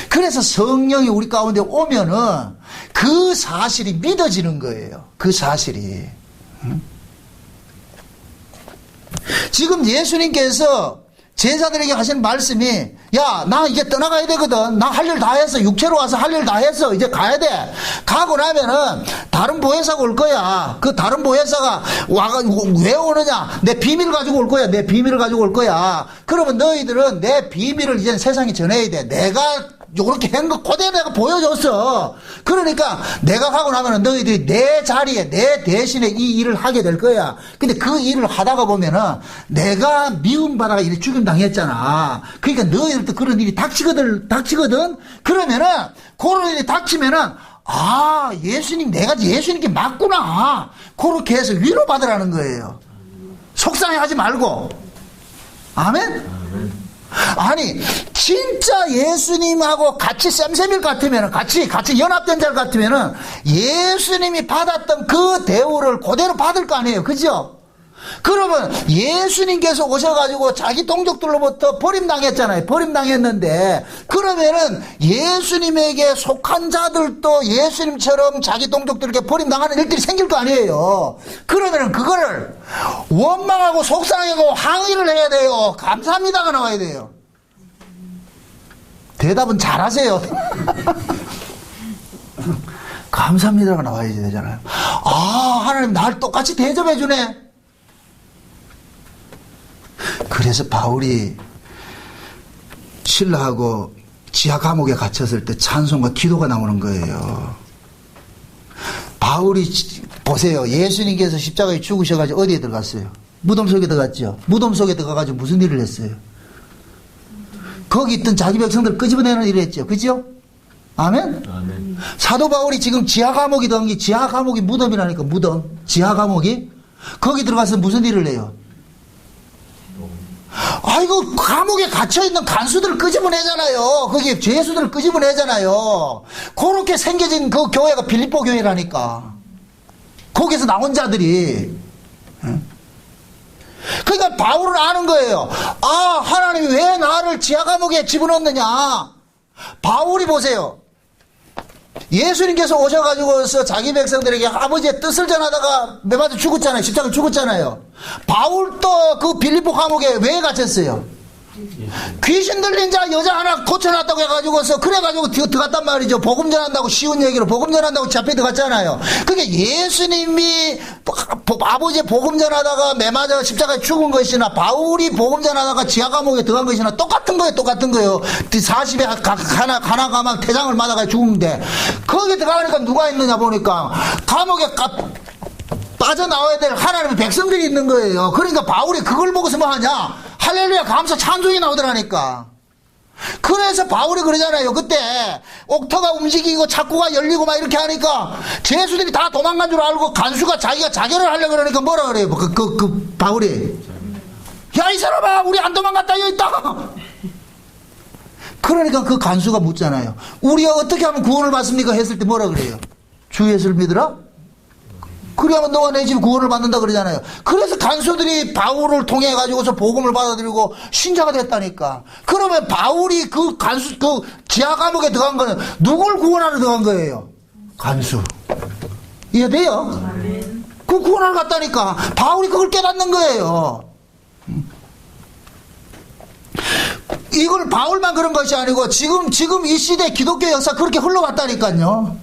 그래서 성령이 우리 가운데 오면은 그 사실이 믿어지는 거예요. 그 사실이. 지금 예수님께서 제자들에게 하신 말씀이, 야, 나 이제 떠나가야 되거든. 나 할 일 다 했어. 육체로 와서 할 일 다 했어. 이제 가야 돼. 가고 나면은 다른 보혜사가 올 거야. 그 다른 보혜사가 왜 오느냐? 내 비밀을 가지고 올 거야. 내 비밀을 가지고 올 거야. 그러면 너희들은 내 비밀을 이제 세상에 전해야 돼. 내가 요렇게 한 거 그대로 내가 보여줬어. 그러니까 내가 가고 나면은 너희들이 내 자리에 내 대신에 이 일을 하게 될 거야. 근데 그 일을 하다가 보면은 내가 미움받아가 이렇게 죽임 당했잖아. 그러니까 너희들도 그런 일이 닥치거든. 그러면은 그런 일이 닥치면은 아, 예수님, 내가 예수님께 맞구나. 그렇게 해서 위로받으라는 거예요. 속상해 하지 말고. 아멘? 아니, 진짜 예수님하고 같이 쌤쌤일 같으면, 같이 연합된 자 같으면은, 예수님이 받았던 그 대우를 그대로 받을 거 아니에요. 그죠? 그러면 예수님께서 오셔가지고 자기 동족들로부터 버림당했잖아요. 버림당했는데, 그러면은 예수님에게 속한 자들도 예수님처럼 자기 동족들에게 버림당하는 일들이 생길 거 아니에요. 그러면은 그거를 원망하고 속상하고 항의를 해야 돼요. 감사합니다가 나와야 돼요. 대답은 잘하세요. 감사합니다가 나와야 되잖아요. 아, 하나님 날 똑같이 대접해 주네. 그래서 바울이 신라하고 지하 감옥에 갇혔을 때 찬송과 기도가 나오는 거예요. 바울이 보세요. 예수님께서 십자가에 죽으셔가지고 어디에 들어갔어요? 무덤 속에 들어갔죠. 무덤 속에 들어가가지고 무슨 일을 했어요? 거기 있던 자기 백성들 끄집어내는 일을 했죠. 그죠? 아멘? 아멘. 사도 바울이 지금 지하 감옥이 들어간 게 지하 감옥이 무덤이라니까. 무덤. 지하 감옥이. 거기 들어가서 무슨 일을 해요? 아이고, 감옥에 갇혀있는 간수들을 끄집어내잖아요. 거기 죄수들을 끄집어내잖아요. 그렇게 생겨진 그 교회가 빌립보 교회라니까. 거기서 나온 자들이. 그러니까 바울은 아는 거예요. 아, 하나님이 왜 나를 지하 감옥에 집어넣느냐. 바울이 보세요. 예수님께서 오셔가지고서 자기 백성들에게 아버지의 뜻을 전하다가 매 맞아 죽었잖아요. 십자가 죽었잖아요. 바울도 그 빌립보 감옥에 왜 갇혔어요? 귀신 들린 자 여자 하나 고쳐놨다고 해가지고서 그래가지고 들어갔단 말이죠. 복음 전한다고 쉬운 얘기로 복음 전한다고 잡혀 들어갔잖아요. 그게 그러니까 예수님이 아버지의 복음 전하다가 매 맞아 십자가에 죽은 것이나 바울이 복음 전하다가 지하 감옥에 들어간 것이나 똑같은 거예요. 40에 하나 가막 태장을 맞아가 죽은데 거기에 들어가니까 누가 있느냐 보니까 감옥에 빠져나와야 될 하나님의 백성들이 있는 거예요. 그러니까 바울이 그걸 보고서 뭐 하냐? 할렐루야 감사 찬송이 나오더라니까. 그래서 바울이 그러잖아요. 그때 옥터가 움직이고 창고가 열리고 막 이렇게 하니까 죄수들이 다 도망간 줄 알고 간수가 자기가 자결을 하려고 그러니까 뭐라 그래요? 바울이 야, 이 사람아 우리 안 도망갔다 여기 있다. 그러니까 그 간수가 묻잖아요. 우리가 어떻게 하면 구원을 받습니까? 했을 때 뭐라 그래요? 주 예수를 믿으라? 그래야만 너가 내 집 구원을 받는다 그러잖아요. 그래서 간수들이 바울을 통해 가지고서 복음을 받아들이고 신자가 됐다니까. 그러면 바울이 그 지하 감옥에 들어간 거는 누굴 구원하러 들어간 거예요? 간수. 이해돼요? 그 구원하러 갔다니까. 바울이 그걸 깨닫는 거예요. 이걸 바울만 그런 것이 아니고 지금 이 시대 기독교 역사 그렇게 흘러갔다니까요.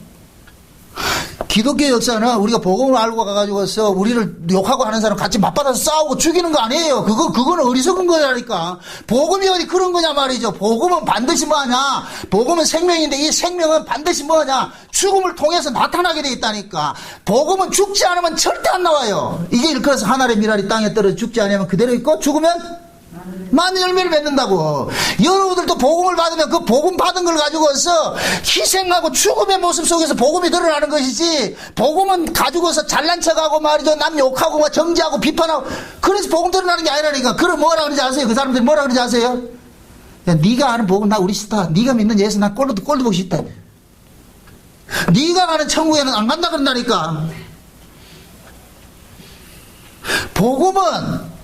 기독교 역사는 우리가 복음을 알고 가가지고서 우리를 욕하고 하는 사람 같이 맞받아서 싸우고 죽이는 거 아니에요. 그거는 어리석은 거라니까. 복음이 어디 그런 거냐 말이죠. 복음은 반드시 뭐하냐. 복음은 생명인데 이 생명은 반드시 뭐하냐. 죽음을 통해서 나타나게 돼 있다니까. 복음은 죽지 않으면 절대 안 나와요. 이게 일컬어서 하늘의 미랄이 땅에 떨어져 죽지 않으면 그대로 있고 죽으면 많은 열매를 맺는다고. 여러분들도 복음을 받으면 그 복음 받은 걸 가지고서 희생하고 죽음의 모습 속에서 복음이 드러나는 것이지, 복음은 가지고서 잘난 척하고 말이죠, 남 욕하고 뭐 정지하고 비판하고 그래서 복음 드러나는 게 아니라니까. 그럼 뭐라 그러는지 아세요? 그 사람들이 뭐라 그러는지 아세요? 야, 네가 아는 복음 나 우리 싫다. 네가 믿는 예수 난 꼴도 보기 싫다. 네가 가는 천국에는 안 간다 그런다니까. 복음은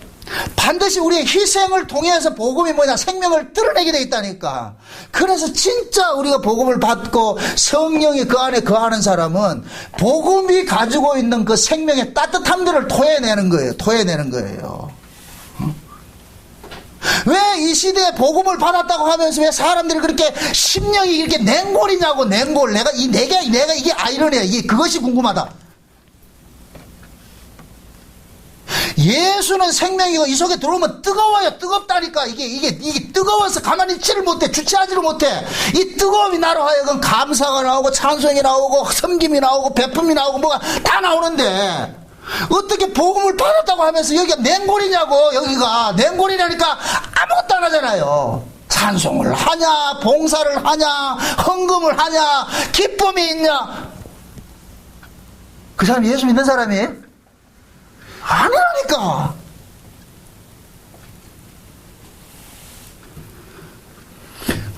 반드시 우리의 희생을 통해서 복음이 뭐냐, 생명을 드러내게 돼 있다니까. 그래서 진짜 우리가 복음을 받고 성령이 그 안에 거하는 사람은 복음이 가지고 있는 그 생명의 따뜻함들을 토해내는 거예요. 토해내는 거예요. 왜 이 시대에 복음을 받았다고 하면서 왜 사람들이 그렇게 심령이 이렇게 냉골이냐고. 냉골. 내가 이게 아이러니야. 이게 그것이 궁금하다. 예수는 생명이고 이 속에 들어오면 뜨거워요. 뜨겁다니까. 이게 뜨거워서 가만히 있지를 못해. 주체하지를 못해. 이 뜨거움이 나로 하여금 감사가 나오고 찬송이 나오고 섬김이 나오고 베품이 나오고 뭐가 다 나오는데, 어떻게 복음을 받았다고 하면서 여기가 냉골이냐고. 여기가 냉골이라니까 아무것도 안 하잖아요. 찬송을 하냐, 봉사를 하냐, 헌금을 하냐, 기쁨이 있냐. 그 사람이 예수 믿는 사람이에요? 아니라니까.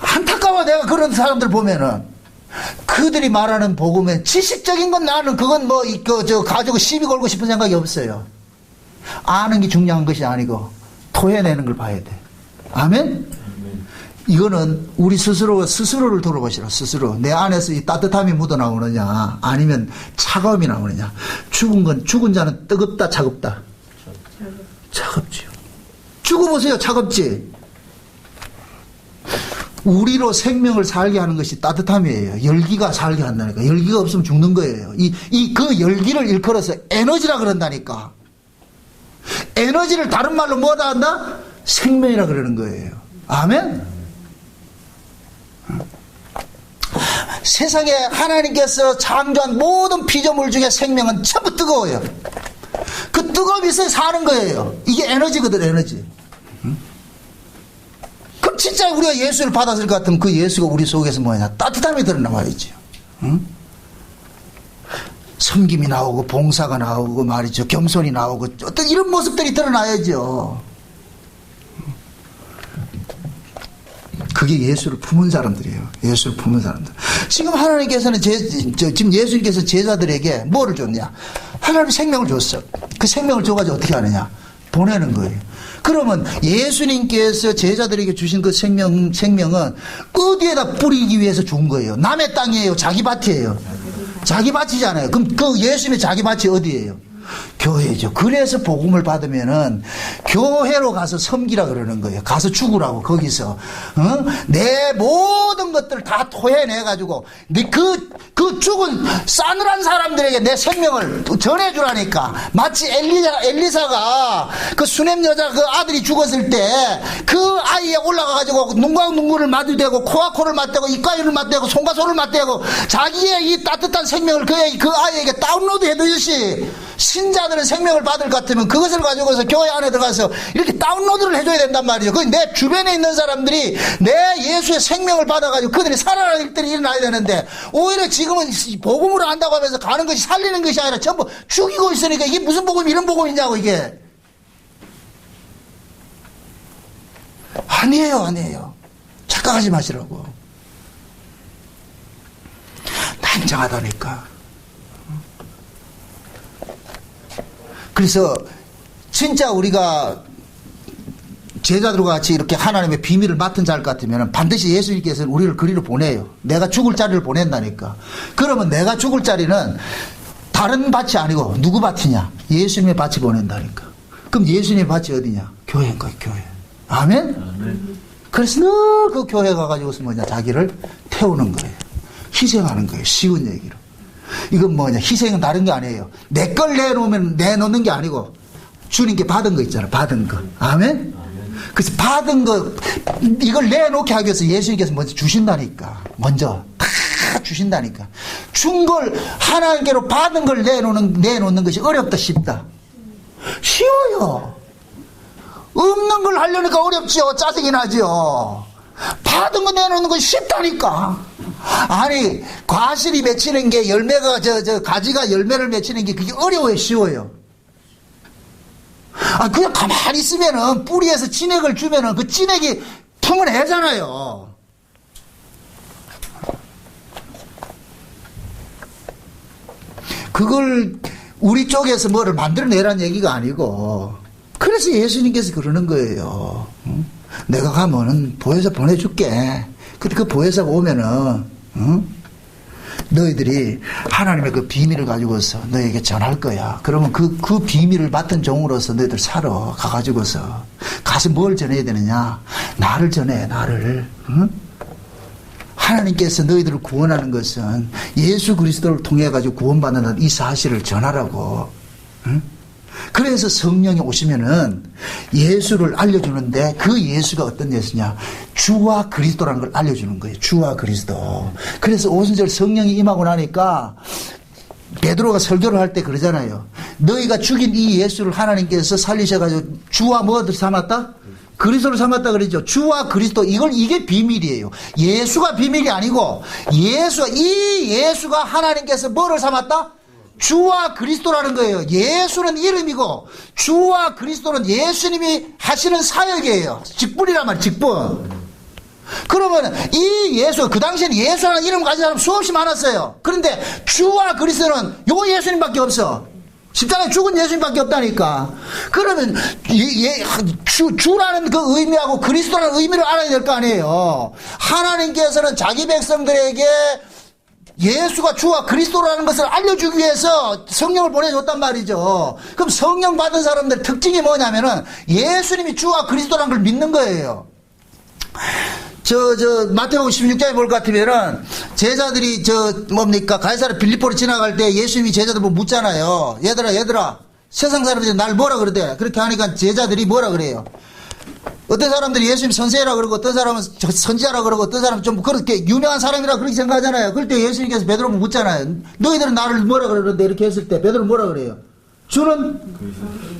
안타까워. 내가 그런 사람들 보면은 그들이 말하는 복음의 지식적인 건 나는 그건 뭐 가지고 시비 걸고 싶은 생각이 없어요. 아는 게 중요한 것이 아니고 토해내는 걸 봐야 돼. 아멘? 이거는 우리 스스로를 돌아보시라. 스스로 내 안에서 이 따뜻함이 묻어나오느냐 아니면 차가움이 나오느냐. 죽은 자는 뜨겁다 차갑다? 차갑지요. 죽어보세요. 차갑지. 우리로 생명을 살게 하는 것이 따뜻함이에요. 열기가 살게 한다니까. 열기가 없으면 죽는 거예요. 그 열기를 일컬어서 에너지라 그런다니까. 에너지를 다른 말로 뭐다 한다? 생명이라 그러는 거예요. 아멘? 세상에 하나님께서 창조한 모든 피조물 중에 생명은 전부 뜨거워요. 그 뜨거움이 있어야 사는 거예요. 이게 에너지거든, 에너지. 그럼 진짜 우리가 예수를 받았을 것 같으면 그 예수가 우리 속에서 뭐냐, 따뜻함이 드러나와야죠. 섬김이 나오고 봉사가 나오고 말이죠, 겸손이 나오고 어떤 이런 모습들이 드러나야죠. 그게 예수를 품은 사람들이에요. 예수를 품은 사람들. 지금 하나님께서는 지금 예수님께서 제자들에게 뭐를 줬냐? 하나님이 생명을 줬어. 그 생명을 줘가지고 어떻게 하느냐? 보내는 거예요. 그러면 예수님께서 제자들에게 주신 그 생명은 어디에다 뿌리기 위해서 준 거예요? 남의 땅이에요? 자기 밭이에요? 자기 밭이잖아요. 그럼 그 예수님의 자기 밭이 어디예요? 교회죠. 그래서 복음을 받으면은 교회로 가서 섬기라 그러는 거예요. 가서 죽으라고. 거기서 내 모든 것들을 다 토해내가지고 그 죽은 싸늘한 사람들에게 내 생명을 전해주라니까. 마치 엘리사가 그 수넴 여자 그 아들이 죽었을 때 그 아이에 올라가가지고 눈과 눈물을 마주대고 코와 코를 맞대고 입과 입을 맞대고 손과 손을 맞대고 자기의 이 따뜻한 생명을 그 아이에게 다운로드 해두듯이, 신자들은 생명을 받을 것 같으면 그것을 가지고서 교회 안에 들어가서 이렇게 다운로드를 해줘야 된단 말이죠. 내 주변에 있는 사람들이 내 예수의 생명을 받아가지고 그들이 살아날 일들이 일어나야 되는데, 오히려 지금은 복음으로 한다고 하면서 가는 것이 살리는 것이 아니라 전부 죽이고 있으니까 이게 무슨 복음이 이런 복음이냐고. 이게 아니에요. 착각하지 마시라고. 난장하다니까. 그래서 진짜 우리가 제자들과 같이 이렇게 하나님의 비밀을 맡은 자일 것 같으면 반드시 예수님께서는 우리를 그리로 보내요. 내가 죽을 자리를 보낸다니까. 그러면 내가 죽을 자리는 다른 밭이 아니고 누구 밭이냐? 예수님의 밭이 보낸다니까. 그럼 예수님의 밭이 어디냐? 교회인 거예요. 교회. 아멘? 그래서 늘 그 교회 가가지고서 뭐냐? 자기를 태우는 거예요. 희생하는 거예요. 쉬운 얘기로. 이건 뭐냐, 희생은 다른 게 아니에요. 내 걸 내놓는 게 아니고 주님께 받은 거 있잖아. 받은 거. 아멘? 그래서 받은 거, 이걸 내놓게 하기 위해서 예수님께서 먼저 주신다니까. 먼저 다 주신다니까. 준 걸 하나님께로 받은 걸 내놓는 것이 어렵다 쉽다? 쉬워요. 없는 걸 하려니까 어렵지요. 짜증이 나지요. 받은 거 내놓는 건 쉽다니까. 아니, 과실이 맺히는 게 열매가, 가지가 열매를 맺히는 게 그게 어려워요, 쉬워요? 아, 그냥 가만히 있으면은 뿌리에서 진액을 주면은 그 진액이 풍은해잖아요. 그걸 우리 쪽에서 뭐를 만들어내라는 얘기가 아니고, 그래서 예수님께서 그러는 거예요. 내가 가면은 보혜사 보내줄게. 근데 그 보혜사가 오면은, 너희들이 하나님의 그 비밀을 가지고서 너희에게 전할 거야. 그러면 그 비밀을 맡은 종으로서 너희들 살아. 가가지고서. 가서 뭘 전해야 되느냐? 나를 전해, 나를. 하나님께서 너희들을 구원하는 것은 예수 그리스도를 통해 가지고 구원받는 이 사실을 전하라고. 그래서 성령이 오시면은 예수를 알려주는데, 그 예수가 어떤 예수냐? 주와 그리스도라는 걸 알려주는 거예요. 주와 그리스도. 그래서 오순절 성령이 임하고 나니까 베드로가 설교를 할 때 그러잖아요. 너희가 죽인 이 예수를 하나님께서 살리셔가지고 주와 뭐를 삼았다? 그리스도를 삼았다 그러죠. 주와 그리스도, 이게 비밀이에요. 예수가 비밀이 아니고, 이 예수가 하나님께서 뭐를 삼았다? 주와 그리스도라는 거예요. 예수는 이름이고 주와 그리스도는 예수님이 하시는 사역이에요. 직분이란 말이에요. 직분. 그러면 이 예수, 그 당시에는 예수라는 이름 가진 사람 수없이 많았어요. 그런데 주와 그리스도는 요 예수님밖에 없어. 십자가에 죽은 예수님밖에 없다니까. 그러면 주라는 그 의미하고 그리스도라는 의미를 알아야 될 거 아니에요. 하나님께서는 자기 백성들에게 예수가 주와 그리스도라는 것을 알려주기 위해서 성령을 보내줬단 말이죠. 그럼 성령 받은 사람들의 특징이 뭐냐면은 예수님이 주와 그리스도라는 걸 믿는 거예요. 마태복음 16장에 볼 것 같으면은 제자들이 가이사랴 빌립보로 지나갈 때 예수님이 제자들 보고 묻잖아요. 얘들아 세상 사람들이 날 뭐라 그러대. 그렇게 하니까 제자들이 뭐라 그래요. 어떤 사람들이 예수님 선생이라 그러고, 어떤 사람은 선지자라 그러고, 어떤 사람은 좀 그렇게 유명한 사람이라 그렇게 생각하잖아요. 그럴 때 예수님께서 베드로를 묻잖아요. 너희들은 나를 뭐라 그러는데, 이렇게 했을 때 베드로는 뭐라 그래요? 주는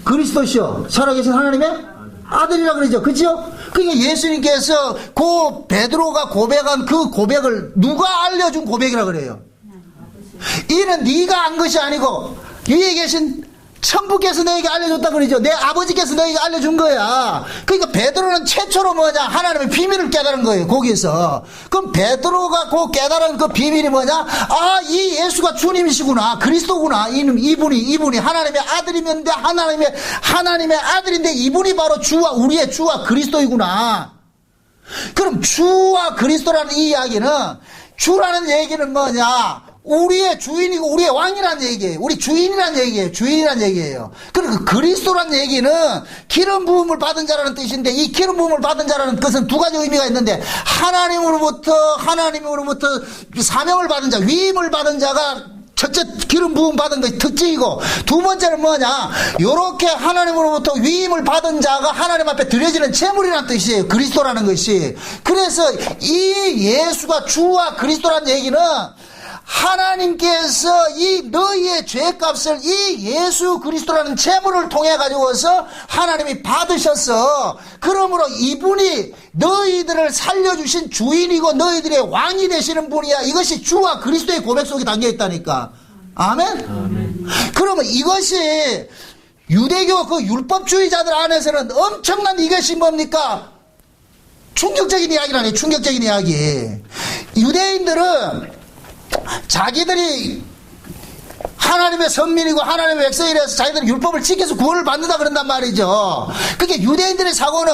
그리스도시요 살아계신 하나님의 아들이라 그러죠. 그죠? 그러니까 예수님께서 그 베드로가 고백한 그 고백을 누가 알려준 고백이라 그래요? 이는 네가 한 것이 아니고 위에 계신 천부께서 너에게 알려줬다 그러죠. 내 아버지께서 너에게 알려준 거야. 그러니까 베드로는 최초로 하나님의 비밀을 깨달은 거예요. 거기서. 그럼 베드로가 그 깨달은 그 비밀이 뭐냐? 이 예수가 주님이시구나. 그리스도구나. 이분이 하나님의 아들이면데 하나님의 아들인데 이분이 바로 우리의 주와 그리스도이구나. 그럼 주와 그리스도라는 이 이야기는, 주라는 얘기는 뭐냐? 우리의 주인이고 우리의 왕이라는 얘기예요. 우리 주인이라는 얘기예요. 그리고 그리스도라는 얘기는 기름 부음을 받은 자라는 뜻인데, 이 기름 부음을 받은 자라는 것은 두 가지 의미가 있는데, 하나님으로부터 사명을 받은 자, 위임을 받은 자가 첫째 기름 부음 받은 것이 특징이고, 두 번째는 뭐냐? 요렇게 하나님으로부터 위임을 받은 자가 하나님 앞에 드려지는 제물이라는 뜻이에요. 그리스도라는 것이. 그래서 이 예수가 주와 그리스도라는 얘기는, 하나님께서 이 너희의 죄값을 이 예수 그리스도라는 제물을 통해 가지고서 하나님이 받으셨어. 그러므로 이분이 너희들을 살려주신 주인이고 너희들의 왕이 되시는 분이야. 이것이 주와 그리스도의 고백 속에 담겨 있다니까. 아멘? 그러면 이것이 유대교 그 율법주의자들 안에서는 엄청난, 이것이 뭡니까? 충격적인 이야기라니. 충격적인 이야기. 유대인들은 자기들이 하나님의 선민이고 하나님의 백성이라서 자기들은 율법을 지켜서 구원을 받는다 그런단 말이죠. 그게 유대인들의 사고는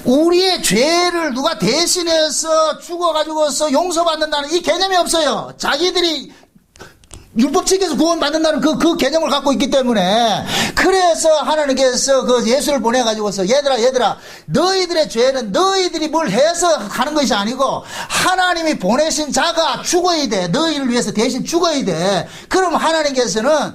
우리의 죄를 누가 대신해서 죽어가지고서 용서받는다는 이 개념이 없어요. 자기들이 율법 지켜서 구원받는다는 그 개념을 갖고 있기 때문에, 그래서 하나님께서 그 예수를 보내가지고서 얘들아 너희들의 죄는 너희들이 뭘 해서 하는 것이 아니고 하나님이 보내신 자가 죽어야 돼. 너희를 위해서 대신 죽어야 돼. 그럼 하나님께서는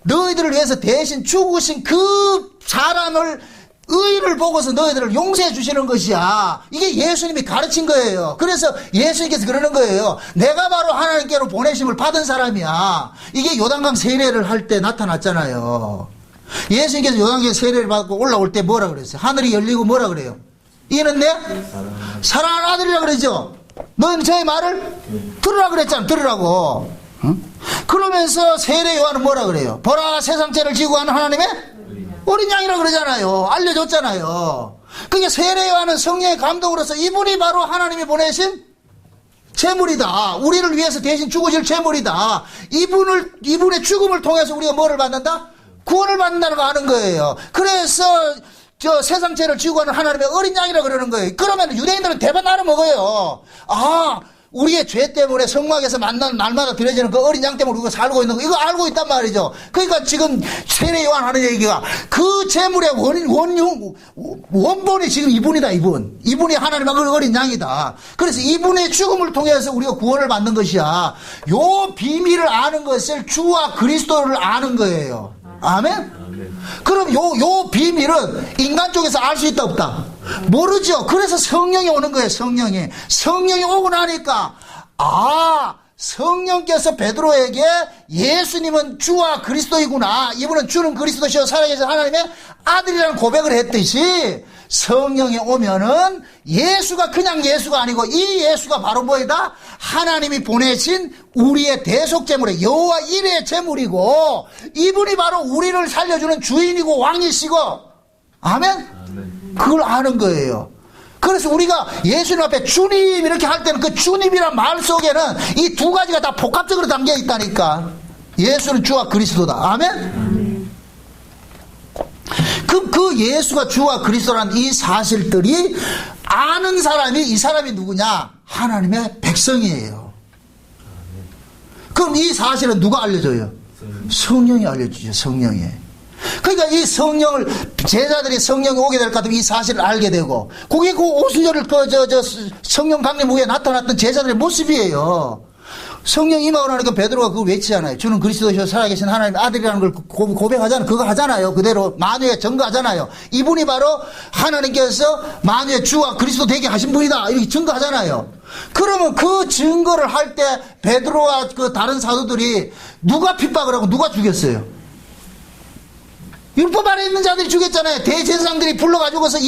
너희들을 위해서 대신 죽으신 그 사람을, 의를 보고서 너희들을 용서해 주시는 것이야. 이게 예수님이 가르친 거예요. 그래서 예수님께서 그러는 거예요. 내가 바로 하나님께로 보내심을 받은 사람이야. 이게 요단강 세례를 할 때 나타났잖아요. 예수님께서 요단강 세례를 받고 올라올 때 뭐라 그랬어요? 하늘이 열리고 뭐라 그래요? 이는 내 사랑하는 아들이라 그러죠. 너희는 저의 말을 들으라 그랬잖아. 들으라고. 응? 그러면서 세례 요한은 뭐라 그래요? 보라, 세상 죄를 지고 가는 하나님의 어린 양이라 그러잖아요. 알려줬잖아요. 그게 세례 요한은 성령의 감동으로서 이분이 바로 하나님이 보내신 제물이다. 우리를 위해서 대신 죽으실 제물이다. 이분의 죽음을 통해서 우리가 뭐를 받는다? 구원을 받는다는 거 아는 거예요. 그래서 저 세상 죄를 지고 가는 하나님의 어린 양이라 그러는 거예요. 그러면 유대인들은 대번 알아먹어요. 아, 우리의 죄 때문에 성막에서 만나는 날마다 드려지는 그 어린 양 때문에 우리가 살고 있는 거, 이거 알고 있단 말이죠. 그러니까 지금 세례 요한 하는 얘기가 그 재물의 원본이 지금 이분이다. 이분이 하나님의 어린 양이다. 그래서 이분의 죽음을 통해서 우리가 구원을 받는 것이야. 요 비밀을 아는 것을 주와 그리스도를 아는 거예요. 아멘? 그럼 요 비밀은 인간 쪽에서 알 수 있다 없다? 모르죠. 그래서 성령이 오는 거예요. 성령이 오고 나니까, 성령께서 베드로에게 예수님은 주와 그리스도이구나, 이분은 주는 그리스도시요 살아계신 하나님의 아들이라는 고백을 했듯이, 성령이 오면은 예수가 그냥 예수가 아니고 이 예수가 바로 뭐이다? 하나님이 보내신 우리의 대속제물의 여호와 일의 제물이고, 이분이 바로 우리를 살려주는 주인이고 왕이시고, 아멘? 그걸 아는 거예요. 그래서 우리가 예수님 앞에 주님 이렇게 할 때는 그 주님이란 말 속에는 이 두 가지가 다 복합적으로 담겨 있다니까. 예수는 주와 그리스도다. 아멘? 그 예수가 주와 그리스도라는 이 사실들이 아는 사람이, 이 사람이 누구냐? 하나님의 백성이에요. 그럼 이 사실은 누가 알려줘요? 성령이 알려주죠. 성령이. 그러니까 이 성령을, 제자들이 성령이 오게 될 것 같으면 이 사실을 알게 되고, 그게 그 오순절을 성령 강림 후에 나타났던 제자들의 모습이에요. 성령 임하고 나니까 베드로가 그거 외치잖아요. 주는 그리스도시요 살아계신 하나님의 아들이라는 걸 고백하잖아요. 그거 하잖아요. 그대로 만유에 증거하잖아요. 이분이 바로 하나님께서 만유의 주와 그리스도 되게 하신 분이다, 이렇게 증거하잖아요. 그러면 그 증거를 할 때 베드로와 그 다른 사도들이 누가 핍박을 하고 누가 죽였어요? 율법 아래 있는 자들이 죽였잖아요. 대제사장들이 불러가지고서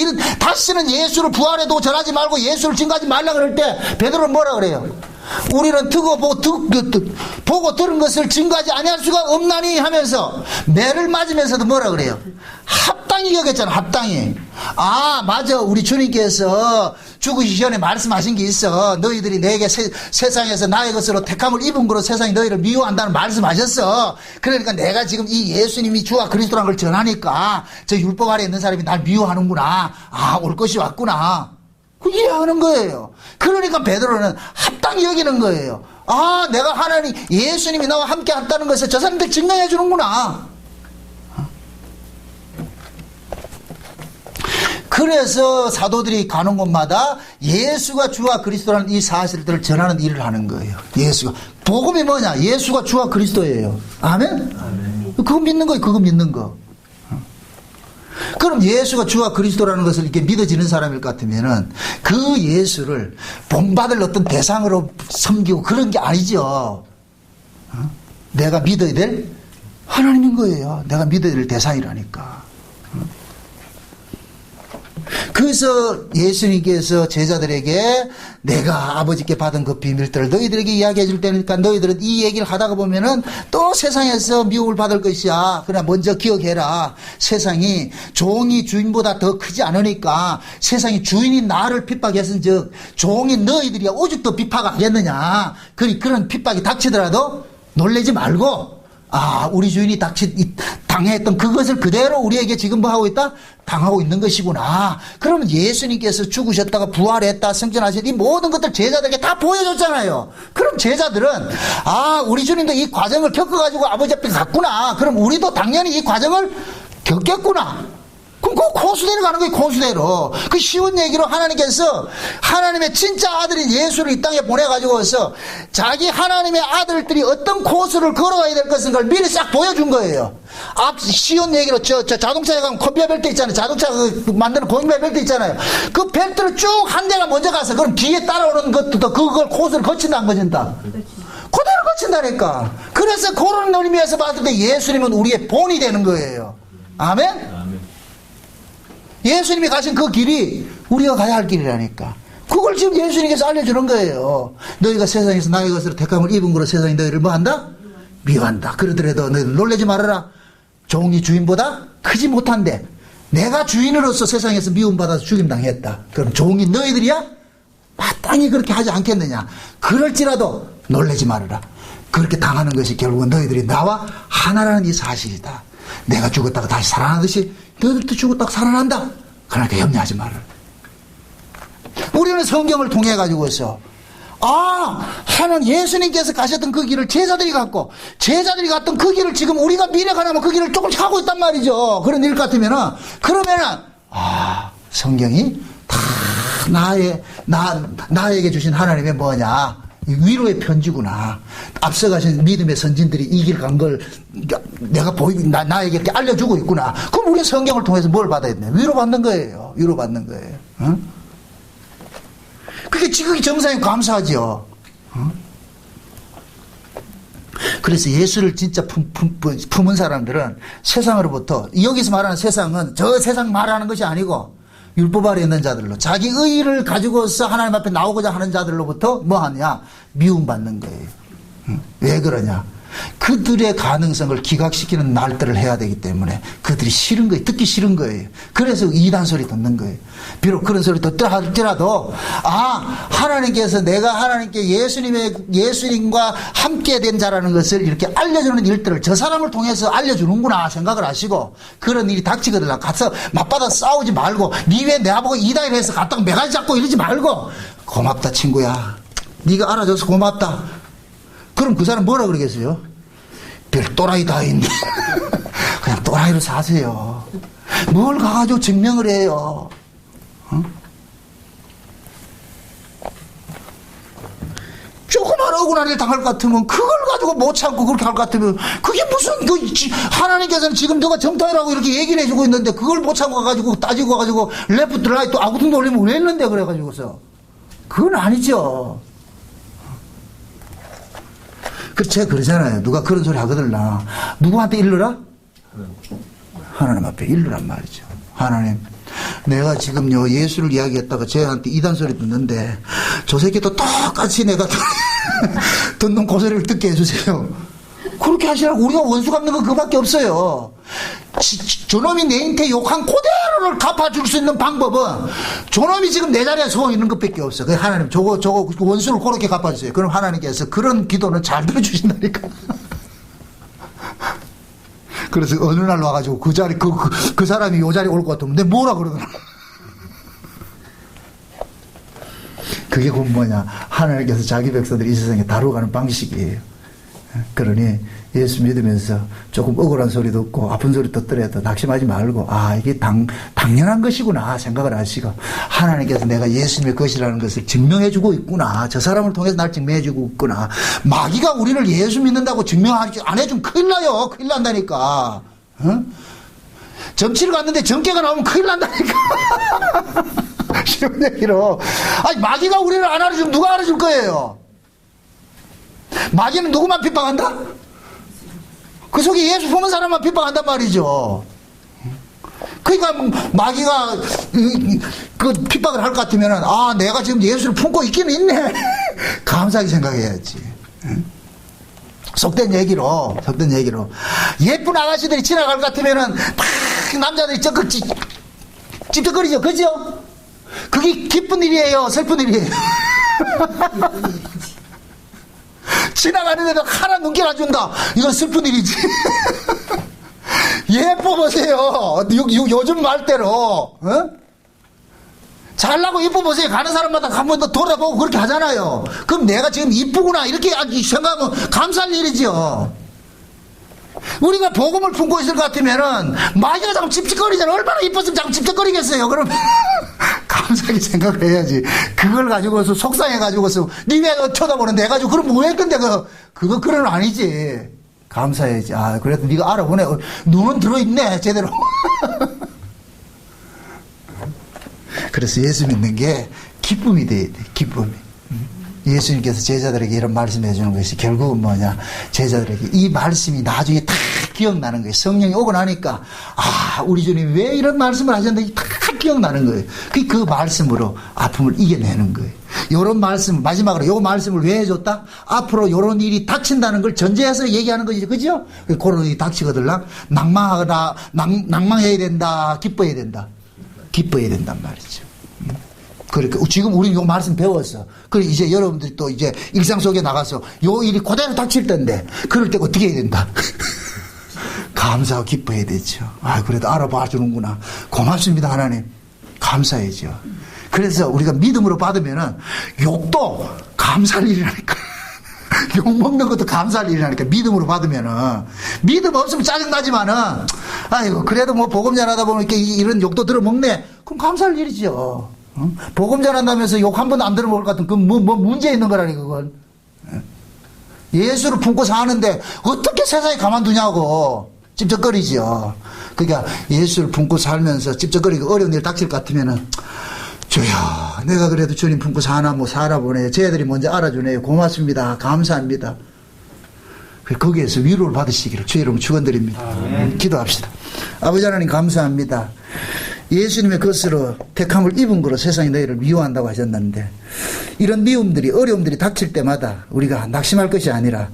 다시는 예수를 부활해도 전하지 말고 예수를 증거하지 말라 그럴 때 베드로는 뭐라 그래요? 우리는 보고 들은 것을 증거하지 아니할 수가 없나니 하면서 매를 맞으면서도 뭐라 그래요? 합당히 여겼잖아. 합당히. 맞아, 우리 주님께서 죽으시기 전에 말씀하신 게 있어. 너희들이 내게 세상에서 나의 것으로 택함을 입은 거로 세상이 너희를 미워한다는 말씀하셨어. 그러니까 내가 지금 이 예수님이 주와 그리스도라는 걸 전하니까 저 율법 아래 있는 사람이 날 미워하는구나. 올 것이 왔구나. 그 이해하는 거예요. 그러니까 베드로는 합당히 여기는 거예요. 내가 하나님, 예수님이 나와 함께 한다는 것을 저 사람들 증명해 주는구나. 그래서 사도들이 가는 곳마다 예수가 주와 그리스도라는 이 사실들을 전하는 일을 하는 거예요. 예수가. 복음이 뭐냐? 예수가 주와 그리스도예요. 아멘? 아멘. 그거 믿는 거예요. 그거 믿는 거. 그럼 예수가 주와 그리스도라는 것을 이렇게 믿어지는 사람일 것 같으면은 그 예수를 본받을 어떤 대상으로 섬기고 그런 게 아니죠. 내가 믿어야 될 하나님인 거예요. 내가 믿어야 될 대상이라니까. 그래서 예수님께서 제자들에게 내가 아버지께 받은 그 비밀들을 너희들에게 이야기해 줄 테니까 너희들은 이 얘기를 하다가 보면은 또 세상에서 미움을 받을 것이야. 그러나 먼저 기억해라. 세상이 종이 주인보다 더 크지 않으니까 세상이 주인이 나를 핍박했은 즉 종이 너희들이 오죽 더 핍박하겠느냐. 그런 핍박이 닥치더라도 놀라지 말고 아, 우리 주인이 당했던 그것을 그대로 우리에게 지금 뭐 하고 있다? 당하고 있는 것이구나. 그러면 예수님께서 죽으셨다가 부활했다, 승천하셨다, 이 모든 것들 제자들에게 다 보여줬잖아요. 그럼 제자들은, 아, 우리 주님도 이 과정을 겪어가지고 아버지 앞에 갔구나. 그럼 우리도 당연히 이 과정을 겪겠구나. 그럼 그 코수대로 가는 거예요, 코수대로. 그 쉬운 얘기로 하나님께서 하나님의 진짜 아들인 예수를 이 땅에 보내가지고서 자기 하나님의 아들들이 어떤 코스를 걸어가야 될 것인 걸 미리 싹 보여준 거예요. 쉬운 얘기로 저 자동차에 가면 컨베이어 벨트 있잖아요. 자동차 만드는 컨베이어 벨트 있잖아요. 그 벨트를 쭉 한 대가 먼저 가서 그럼 뒤에 따라오는 것도 그걸 코스를 거친다 안 거친다? 그대로 거친다니까. 그래서 그런 의미에서 봤을 때 예수님은 우리의 본이 되는 거예요. 아멘? 예수님이 가신 그 길이 우리가 가야 할 길이라니까. 그걸 지금 예수님께서 알려주는 거예요. 너희가 세상에서 나의 것으로 택함을 입은 거로 세상이 너희를 뭐 한다? 미워한다. 그러더라도 너희들 놀라지 말아라. 종이 주인보다 크지 못한데 내가 주인으로서 세상에서 미움받아서 죽임당했다. 그럼 종이 너희들이야? 마땅히 그렇게 하지 않겠느냐. 그럴지라도 놀라지 말아라. 그렇게 당하는 것이 결국은 너희들이 나와 하나라는 이 사실이다. 내가 죽었다가 다시 살아나듯이 너희들도 죽었다가 살아난다. 그러니까 염려하지 말아라. 우리는 성경을 통해 가지고서 하는 예수님께서 가셨던 그 길을 제자들이 갔고 제자들이 갔던 그 길을 지금 우리가 미래 가나면 그 길을 조금씩 하고 있단 말이죠. 그런 일 같으면은 그러면은 성경이 다 나에게 주신 하나님의 뭐냐 위로의 편지구나. 앞서가신 믿음의 선진들이 이 길 간 걸 내가 나에게 이렇게 알려주고 있구나. 그럼 우리는 성경을 통해서 뭘 받아야 되냐? 위로받는 거예요. 위로받는 거예요. 응? 그게 지극히 정상이 감사하죠. 응? 그래서 예수를 진짜 품은 사람들은 세상으로부터, 여기서 말하는 세상은 저 세상 말하는 것이 아니고 율법 아래 있는 자들로, 자기 의의를 가지고서 하나님 앞에 나오고자 하는 자들로부터 뭐 하냐? 미움받는 거예요. 왜 그러냐? 그들의 가능성을 기각시키는 날들을 해야 되기 때문에 그들이 싫은 거예요. 듣기 싫은 거예요. 그래서 이단 소리 듣는 거예요. 비록 그런 소리 듣더라 할지라도 하나님께서 내가 하나님께 예수님과 함께 된 자라는 것을 이렇게 알려주는 일들을 저 사람을 통해서 알려주는구나 생각을 하시고, 그런 일이 닥치거든 가서 맞받아 싸우지 말고 니 왜 내보고 이단이라 해서 갔다가 매가지 잡고 이러지 말고 고맙다 친구야, 네가 알아줘서 고맙다. 그럼 그 사람 뭐라 그러겠어요? 별 또라이 다 있네. 그냥 또라이로 사세요. 뭘 가가지고 증명을 해요. 조그만 억울한 일 당할 것 같으면 그걸 가지고 못 참고 그렇게 할 것 같으면 그게 무슨 하나님께서는 지금 너가 정당이라고 이렇게 얘기를 해주고 있는데 그걸 못 참고 가가지고 따지고 가지고 레프트 라이트 아구등 돌리면 왜 했는데 그래가지고서 그건 아니죠. 제가 그러잖아요. 누가 그런 소리 하거든요. 누구한테 일러라? 하나님 앞에 일러란 말이죠. 하나님, 내가 지금요 예수를 이야기했다가 쟤한테 이단 소리 듣는데 저 새끼도 똑같이 내가 듣는 그 소리를 듣게 해주세요. 그렇게 하시라고. 우리가 원수 갚는 건 그밖에 없어요. 저놈이 내한테 욕한 그대로를 갚아줄 수 있는 방법은 저놈이 지금 내 자리에 서 있는 것밖에 없어. 그래서 하나님 저거 원수를 그렇게 갚아주세요. 그럼 하나님께서 그런 기도는 잘 들어주신다니까. 그래서 어느 날 와가지고 그 자리 그 사람이 요 자리에 올 것 같으면 내가 뭐라 그러더라. 그게 곧 뭐냐, 하나님께서 자기 백성들이 이 세상에 다루어가는 방식이에요. 그러니 예수 믿으면서 조금 억울한 소리 듣고 아픈 소리 듣더라도 낙심하지 말고 이게 당연한 것이구나 생각을 하시고, 하나님께서 내가 예수님의 것이라는 것을 증명해주고 있구나, 저 사람을 통해서 날 증명해주고 있구나. 마귀가 우리를 예수 믿는다고 증명 안 해주면 큰일 나요. 큰일 난다니까. 점치를 갔는데 점괘가 나오면 큰일 난다니까. 쉬운 얘기로 마귀가 우리를 안 알아주면 누가 알아줄 거예요? 마귀는 누구만 핍박한다? 그 속에 예수 품은 사람만 핍박한단 말이죠. 그러니까 마귀가 그 핍박을 할 것 같으면 내가 지금 예수를 품고 있기는 있네. 감사하게 생각해야지. 속된 얘기로 예쁜 아가씨들이 지나갈 것 같으면은 막 남자들이 찝쩍거리죠. 그죠? 그게 기쁜 일이에요? 슬픈 일이에요? 지나가는데도 하나 눈길 안 준다. 이건 슬픈 일이지. 예뻐 보세요. 요즘 말대로. 어? 잘나고 이뻐 보세요. 가는 사람마다 한 번 더 돌아보고 그렇게 하잖아요. 그럼 내가 지금 이쁘구나 이렇게 생각하면 감사할 일이죠. 우리가 복음을 품고 있을 것 같으면은 마귀가 자꾸 찝찝거리잖아. 얼마나 이뻤으면 자꾸 찝찝거리겠어요. 그러면 감사하게 생각을 해야지. 그걸 가지고서 속상해가지고서 니 왜 쳐다보는데 해가지고 그럼 뭐 할 건데 그거 그런 아니지. 감사해야지. 아 그래도 네가 알아보네. 눈은 들어있네 제대로. 그래서 예수 믿는 게 기쁨이 돼야 돼. 기쁨이. 예수님께서 제자들에게 이런 말씀해 주는 것이 결국은 뭐냐. 제자들에게 이 말씀이 나중에 다 기억나는 거예요. 성령이 오고 나니까 아 우리 주님이 왜 이런 말씀을 하셨는지 다 기억나는 거예요. 그 말씀으로 아픔을 이겨내는 거예요. 요런 말씀 마지막으로 요 말씀을 왜 해줬다? 앞으로 요런 일이 닥친다는 걸 전제해서 얘기하는 거죠. 그죠? 그런 일이 닥치거들랑 낭망해야 된다. 기뻐해야 된다. 기뻐해야 된단 말이죠. 그러니까 지금 우리는 요 말씀 배웠어. 그래 이제 여러분들이 또 이제 일상 속에 나가서 요 일이 그대로 닥칠 텐데 그럴 때 어떻게 해야 된다? 감사하고 기뻐해야 되죠. 아 그래도 알아봐 주는구나. 고맙습니다 하나님. 감사해야죠. 그래서 우리가 믿음으로 받으면은 욕도 감사할 일이라니까. 욕 먹는 것도 감사할 일이라니까. 믿음으로 받으면은 믿음 없으면 짜증나지만은 아이고 그래도 뭐 복음 전하다 보면 이렇게 이런 욕도 들어먹네. 그럼 감사할 일이죠. 복음 전한다면서 욕 한 번도 안 들어먹을 것 같은 그건 뭐 문제 있는 거라니 그건. 예수를 품고 사는데 어떻게 세상에 가만두냐고 찝쩍거리죠. 그러니까 예수를 품고 살면서 찝쩍거리고 어려운 일 닥칠 것 같으면은 주여 내가 그래도 주님 품고 사나 뭐 살아보네요. 쟤들이 먼저 알아주네요. 고맙습니다. 감사합니다. 거기에서 위로를 받으시기를 주의 이름으로 축원드립니다. 기도합시다. 아버지 하나님 감사합니다. 예수님의 것으로 택함을 입은 거로 세상이 너희를 미워한다고 하셨는데 이런 미움들이 어려움들이 닥칠 때마다 우리가 낙심할 것이 아니라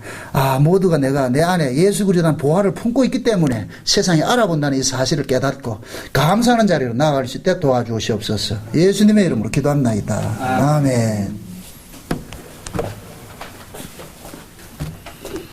모두가 내가 내 안에 예수 그리스도의 보화를 품고 있기 때문에 세상이 알아본다는 이 사실을 깨닫고 감사하는 자리로 나아갈 수 있도록 도와주시옵소서. 예수님의 이름으로 기도합나이다. 아멘.